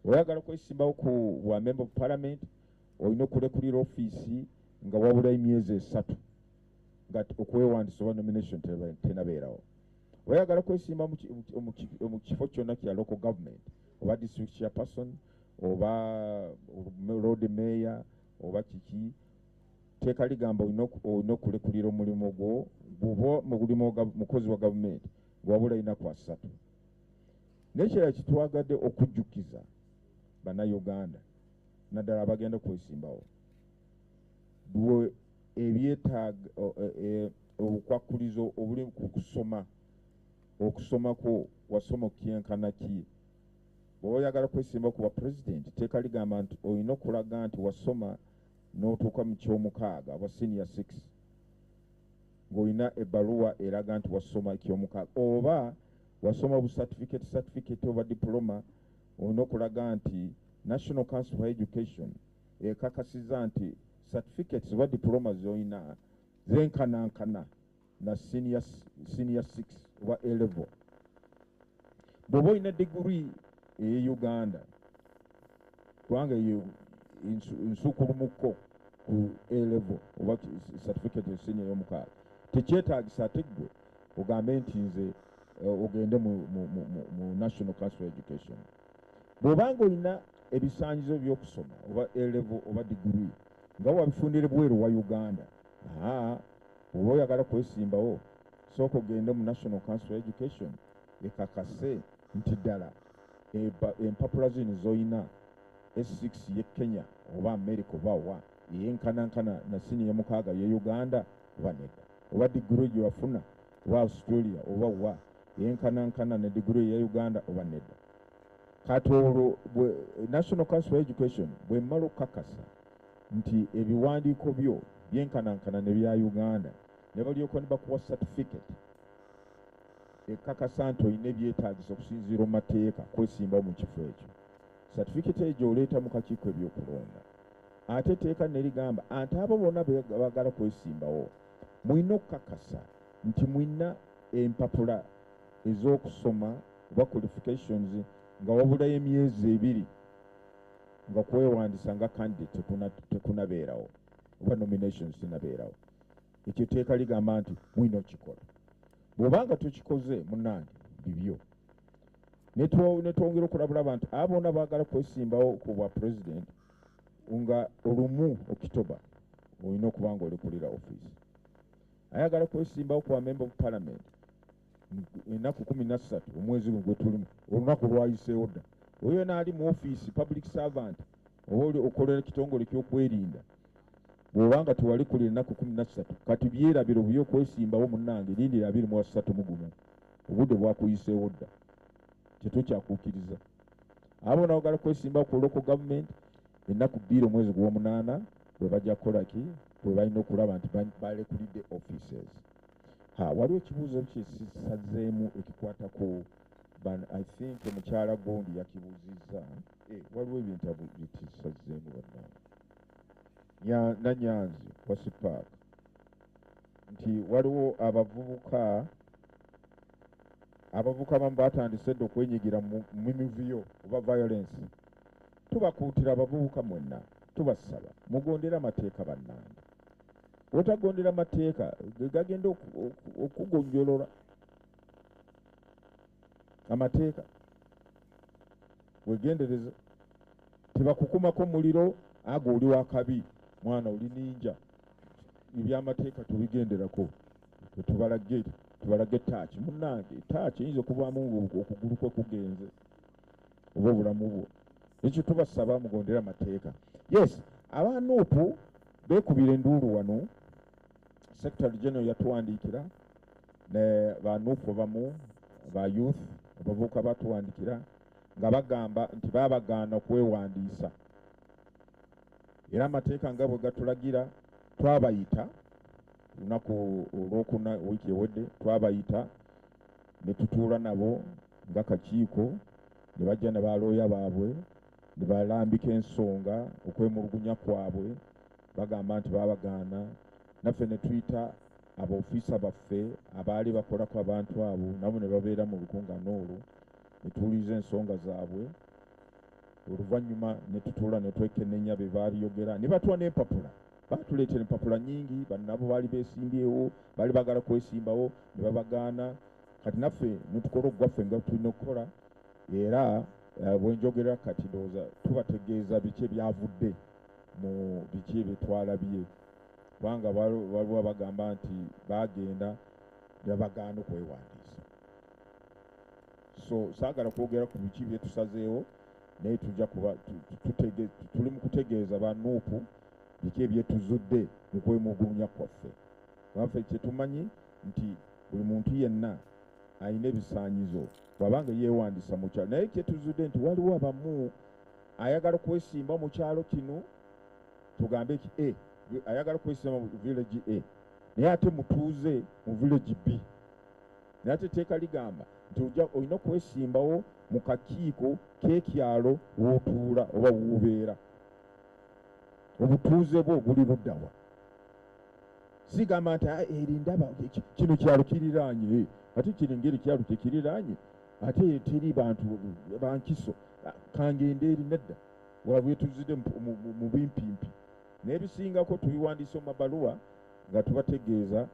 Oyagala kwesimbawo ku bwa member of parliament olina okulekulira ofiisi nga wabula emyezi 3 nga okwewandiisa oba nomination tenabeerawo. Oyagala kwesimba mu kifo kyonna kya local government oba district chairperson oba road mayor oba kiki teeka ligamba olina okulekulira omulimu gwo bw'oba mukozi wa gavumenti gwabula inaku 3. Nekirala kitwagadde okujjukiza bannayuganda naddala abagenda kwesimbawo bwe ebyetaaga obukwakulizo obuli ku kusoma okusomako wasoma okyenkana ki bw'oba oyagala kwesimba ku bwa pulezidenti teeka ligamba nti olina okulaga nti wasoma n'otuuka mu ky'omukaaga bwa senior 6 ng'olina ebbaluwa eraga nti wasoma eky'omukaaga oba wasoma bu certificate oba diploma olina okulaga nti National Council for Education ekakasiza nti certificates oba diploma z'olina zenkanankana na senior 6 oba A level. Bw'oba olina degree Uganda kubanga nsukulumuko ku A level oba certificate ya senior y'omukaaga tekyetaagisa ate ggwe ogambe nti nze ogende mu National Council for Education. Bw'obanga olina ebisaanyizo by'okusoma oba A level oba degree nga wabifundire bweru wa Uganda. Oba oyagala kwesimbawo sooka ogende mu National Council of Education ekakase nti ddala empapula zino zoyina S6 ye Kenya oba America oba wa yenkanankana na sini ya mukaaga ye Uganda oba nedda, oba degree gye wafuna oba Australia oba wa yenkanankana ne degree ya Uganda oba nedda. Kati olwo National Council of Education bwe mmala okukakasa nti ebiwandiiko byo byenkanankana ne bya Uganda ne balyoka ne bakuwa certificate ekakasa nti olina ebyetaagisa okusinziira mu mateeka kwesimbawo mu kifo ekyo. Certificate egyo oleeta mu kakiiko ebyokulonda. Ate etteeka ne ligamba anti abo bonna bagala kwesimbawo mulina okukakasa nti mulina empapula ez'okusoma oba qualifications nga wabulayo emyezi 2 nga kwewandiisa nga candidate tekunabeerawo oba nominations tinabeerawo. Ekyo etteeka ligamba nti mulina okikola. Bw'obanga tukikoze munnange bibyo. Netwongera okulabula abantu abo bonna baagala kwesimbawo ku bwa president nga olumu Oktoba olina okuba nga olekulira office. Ayagala kwesimbawo ku member of parliament ennaku 13 omwezi gwe tulimu olunaku lwayiseewo dda. Oyo naali mu office public servant oba okolera kitongole ky'okwerinda bw'obanga tewali kulira ennaku 13 kati byerabira obuyo okwesimbawo munnange lindira 23 mugumu obudde bwakuyiseewo dda tetukyakuukiriza. Abo naagala kwesimbawo ku local government ennaku 2 omwezi gw'omunaana bwe bajja kukolaki bwe balina okulaba nti balekulidde offices. Waliwo ekibuuzo kyesisazeemu ekikwatako I think omukyala gundi yakibuuzizza waliwo ebintu byekisazeemu bannange Nanyanzi Wasi Park nti waliwo abavubuka bamu batandise dda okwenyigira mu mivuyo oba violence. Tubakuutira abavubuka mwenna tubasaba mugondera amateeka bannange. Otagondera amateeka gagenda okugonjolola amateeka wegendereze. Tebakukumako muliro ago oli wakabi mwana oli ninja ebyamateeka tubigenderako tubalage taaki munnange. Taaki eyinza okuvaamu okugulu kwe kugenze oba obulamu bwo. Ekyo tubasaba mugondera amateeka. Yes, abanuupu beekubira enduulu wano. Secretary General yatuwandiikira ne banuupu bamu ba youth abavubuka batuwandikira nga bagamba nti babagaana okwewandiisa era amateeka nga bwe gatulagira twabayita lunaku olwokuna wiiki ewedde twabayita ne tutuula nabo nga kakiiko ne bajja ne balooya baabwe ne balambika ensonga okwemulugunya kwabwe bagamba nti babagaana. Naffe ne tuyita abaofiisa baffe abaali bakolako abantu abo nabo ne babeera mu lukuŋŋaana olwo ne tuwuliriza ensonga zaabwe. Oluvannyuma ne tutuula ne twekenneenya bye baabiyogera ne batuwa n'empapula. Baatuleetera empapula nnyingi bannabo baali beesimbyewo baali bagala kwesimbawo ne babagaana. Kati naffe ne tukola ogwaffe nga tulina okukola era bwe njogera kati ndowooza tubategeeza biki ebyavudde mu biki ebyetwalabye kubanga waliwo bagamba nti bagenda ne bagaana okwewandiisa. So saagala kwogera ku biki byetusazeewo naye tujja kuba tuli mu kutegeeza banuupu biki ebyetuzudde mu kwemugumya kwaffe. Waffe kyetumanyi nti buli muntu yenna alina ebisaanyizo bw'abanga yeewandiisa mu kyalo naye kyetuzudde nti waliwo abamu ayagala kwesimba mu kyalo kino tugambe ki ayagala kwesimba mu village A naye ate mutuuze mu village B naye ate etteeka ligamba nti olina kwesimbawo mu kakiiko k'ekyalo w'otuula oba wuubeera. Obutuuze bwo buli luddawa. Sigamba nti erindaba kino kyalo kiriraanye ate kiri ngeri kyalo tekiriraanye ate teri bantu bankiso kangende eri nedda wabwe tuzidde mu bimpimpi. N'ebisingako tubiwandiisa mu mabaluwa nga tubategeeza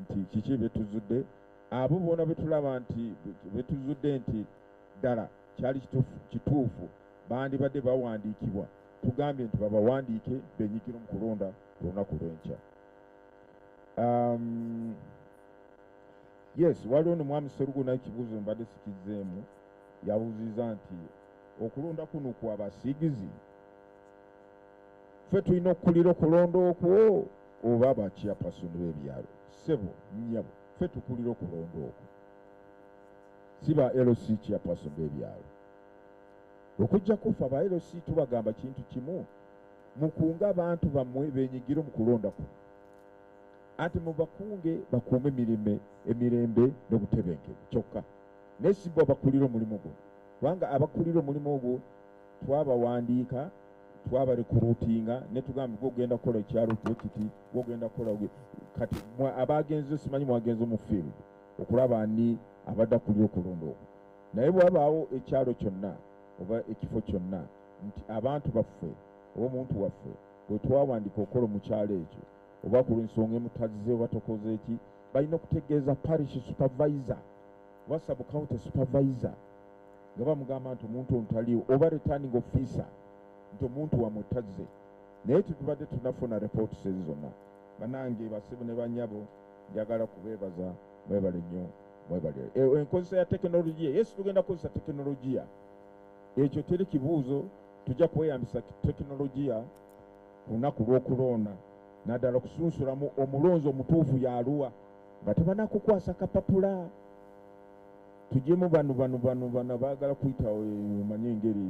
nti kiki betuzudde. Abo bona betulaba nti betuzudde nti ddala kyali kituufu bandibadde bawandiikibwa tugambye nti babawandiike benyigire mu kulonda ku lunaku lw'enkya. Yes, waliwo ne mwami Sserugu n'ekibuuzo mbadde sikizzeemu, yabuuziza nti okulonda kuno kwa basigizi ffe tulina okukulira okulonda okwo oba abachairperson b'ebyalo. Ssebo nnyabo ffe tukulira okulonda okwo, si ba LC chairperson b'ebyalo. Okujjako ffe aba LC tubagamba kintu kimu, mukunga abantu bammwe benyigire mu kulonda kuno, ate mubakunge bakuume emirembe n'obutebenkevu kyokka, naye si bo abakulira omulimu guno. Kubanga abakulira omulimu ogwo twabawandiika, twabarekruutinga ne tugamba gwogenda kukola ekyalo kiti, gwogenda kukola kati abagenze simanyi mwagenze mu field okulaba ani abadde akulira okulonda okwo. Naye bwabaawo ekyalo kyonna oba ekifo kyonna nti abantu baffe oba omuntu waffe bwe twawandiika okukola mu kyalo ekyo oba ku lw'ensonga emutazze oba tokoze eki, balina okutegeeza parish supervisor oba sub county supervisor nga bamugamba nti omuntu ono taliiwo, oba returning officer nti omuntu wamutazze. Naye tetubadde tunafuna reports ezo zonna. Banange basibu ne banyabo njagala kubeebaza, mwebale nnyo, mwebale. Enkozesa ya tekinologiya, yes tugenda kukozesa tekinologiya, ekyo teri kibuuzo, tujja kweyambisa tekinologiya ku lunaku lw'okulonda, naddala okusunsulamu omulonzi omutuufu yaluwa nga tebanakukwasa kapapula. Tujjemu bano baagala kuyita manye engeri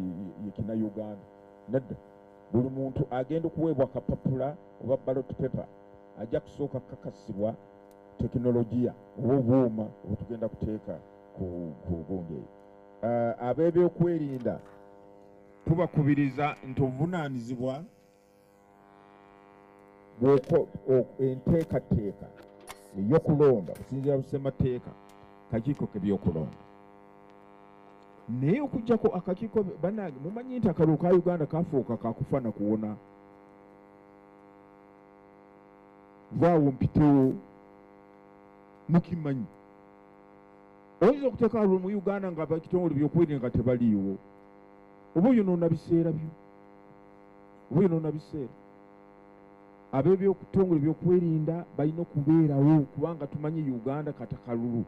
yekina Uganda. Nedda, buli muntu agenda okuweebwa kapapula oba ballot paper ajja kusooka kakasibwa tekinologiya oba obwuma obutugenda kuteeka ku bunge. Ab'ebyokwerinda tubakubiriza nti obuvunaanyizibwa enteekateeka ey'okulonda okusinziira busemateeka kakiiko k'ebyokulonda. Naye okujjako akakiiko bannange mumanyi nti akalulu ka Uganda kafuuka kakufa na kuwona. Vaawo mpitewo mukimanyi. Oyinza okuteeka akalulu mu Uganda nga ekitongole byokwerinda nga tebaliiwo. Oba oyonoona biseera byo. Oba oyonoona biseera. Ab'ebyokutongole byokwerinda balina okubeerawo kubanga tumanyi Uganda kati akalulu.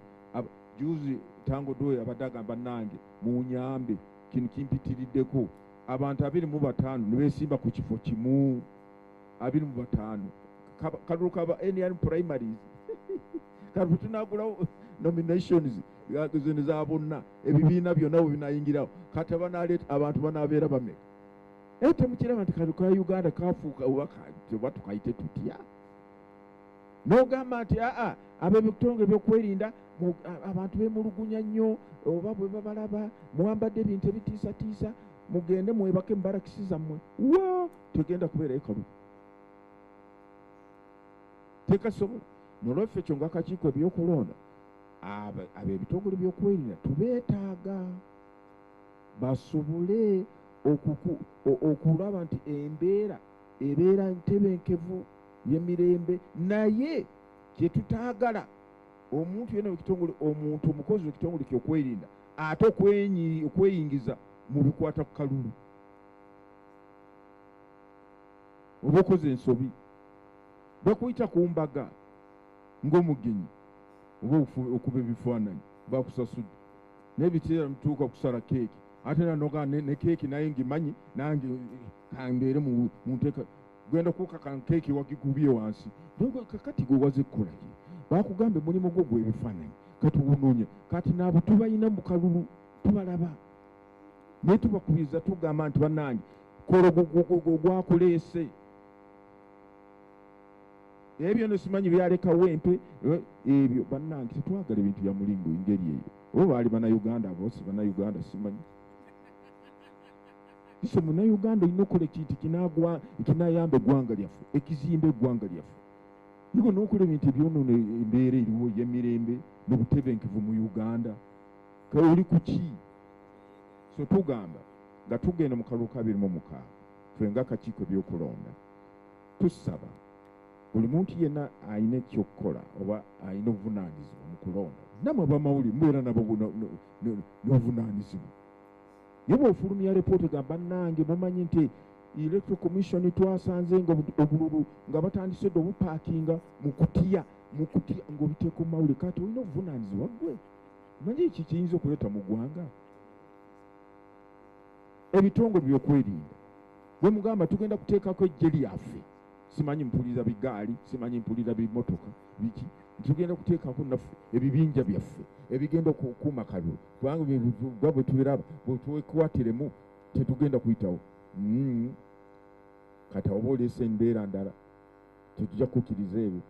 Juzi Tango Doe abadde agamba nange munyambe kino kimpitiriddeko abantu 25 ne beesimba ku kifo kimu 25 kalulu kaba NN primaries kati tunagulawo nominations zino za bonna ebibiina byonna binayingirawo kati banaleeta abantu banabeera bameka ate mukiraba nti kalulu ka Uganda kafuuka oba tukayite tutya n'ogamba nti ab'ebitongole byokwerinda abantu beemulugunya nnyo oba bwe babalaba muwambadde ebintu ebitiisatiisa mugende mwebake mu barakisi zammwe tegenda kubeerayo kalulu tekasobola. Nolwaffe ekyo ng'akakiiko ebyokulonda ab'ebitongole byokwerinda tubeetaaga basobole okulaba nti embeera ebeera ntebenkevu y'emirembe. Naye kye tutaagala omuntu yenna w'ekitongole, omuntu omukozi w'ekitongole ky'okwerinda ate okweyingiza mu bikwata ku kalulu oba okoze ensobi bakuyita ku mbaga ng'omugenyi oba okuba ebifaananyi bakusasudde n'ebiseera mutuuka kusala keeki ate nanoga ne keeki naye ngimanyi nange kambeere mu nteeka gwenda kuukaka keeki wagigubye wansi kakati gwe waze kukolaki bakugambe mulimu gwo gw'ebifaananyi kati wunoonye kati naabo tubalina mu kalulu tubalaba naye tubakubiriza tugamba nti bannange kola gwakuleese ebyo nesimanyi byalekawo empe ebyo bannange tetwagala ebintu bya mulingo engeri eyo oba baali bannayuganda abo si bannayuganda simanyi iso munnayuganda olina okukola ekintu kinayamba eggwanga lyaffe ekizimba eggwanga lyaffe niko n'okola ebintu ebyonoono embeera eriwo y'emirembe n'obutebenkevu mu Uganda oli ku ki? So tugamba nga tugenda mu kalulu ka 26 ffe ng'akakiiko ebyokulonda tusaba buli muntu yenna alina ekyokukola oba alina obuvunaanyizibwa mu kulonda. Nammwe abamawulire mubeera nabo n'obuvunaanyizibwa. Ye bw'ofulumya repoota gamba bannange mumanyi nti electoral commission twasanze nga obululu nga batandise dde obupaakinga mu kutya ng'obiteeka mu mawulire. Kati olina obuvunaanyizibwa gwe. Manyi eki kiyinza okuleeta mu ggwanga? Ebitongole by'okwerinda bwe mugamba tugenda kuteekako ejje lyaffe, simanyi mpuliriza bigaali, simanyi mpuliriza bimotoka biki, tugenda kuteekako naffe ebibinja byaffe ebigenda okukuuma kalulu, kubanga bwe tubiraba bwe twekwatiremu tetugenda kuyitawo. Kati oba oleese embeera ndala tetujja kukkiriza ebyo.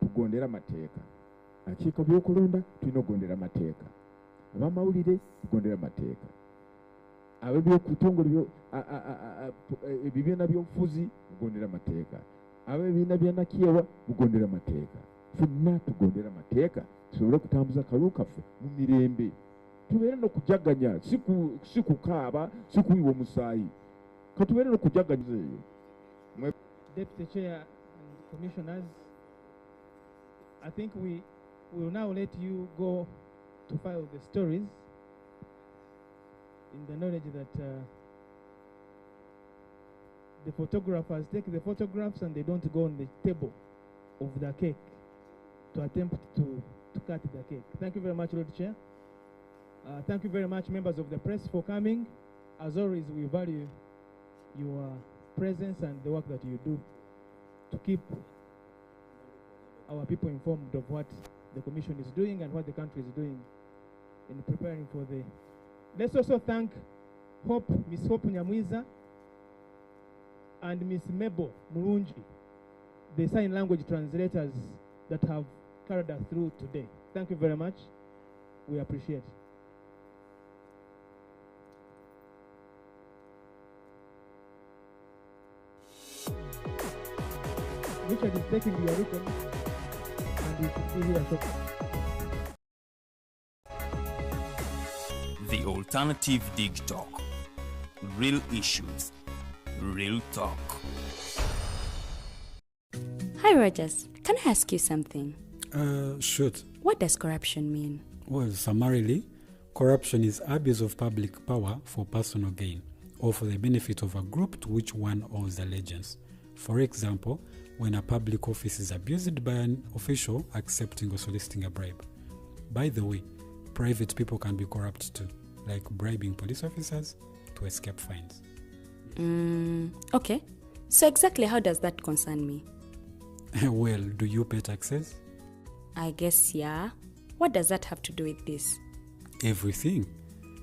Tugondera amateeka. Akiiko by'okulonda tulina okugondera amateeka. Abamawulire tugondera amateeka. Ab'ebyokutongole ebibiina by'obufuzi tugondera amateeka. Ab'ebibiina bya nakyewa tugondera amateeka. Ffenna tugondera amateeka tusobole kutambuza akalulu kaffe mu mirembe. Tubeere n'okujaganya, si kukaaba, si kuyiwa omusaayi. Katubeere n'okujaganya eyo. Deputy Chair and Commissioners, I think we will now let you go to file the stories in the knowledge that the photographers take the photographs and they don't go on the table of the cake to attempt to cut the cake. Thank you very much, Lord Chair. Thank you very much, members of the press, for coming. As always, we value your presence and the work that you do to keep our people informed of what the Commission is doing and what the country is doing in preparing for the... Let's also thank Miss Hope Nyamwiza and Miss Mabel Murunji, the sign language translators that have carried us through today. Thank you very much. We appreciate it. Richard is taking your written and you can see here. The Alternative Dig Talk. Real issues, real talk. Hi Rogers, can I ask you something? Shoot. What does corruption mean? Well, summarily, corruption is abuse of public power for personal gain or for the benefit of a group to which one owes allegiance. For example, when a public office is abused by an official accepting or soliciting a bribe. By the way, private people can be corrupt too, like bribing police officers to escape fines. Okay. So exactly how does that concern me? Well, do you pay taxes? I guess, yeah. What does that have to do with this? Everything.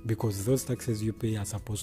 Because those taxes you pay are supposed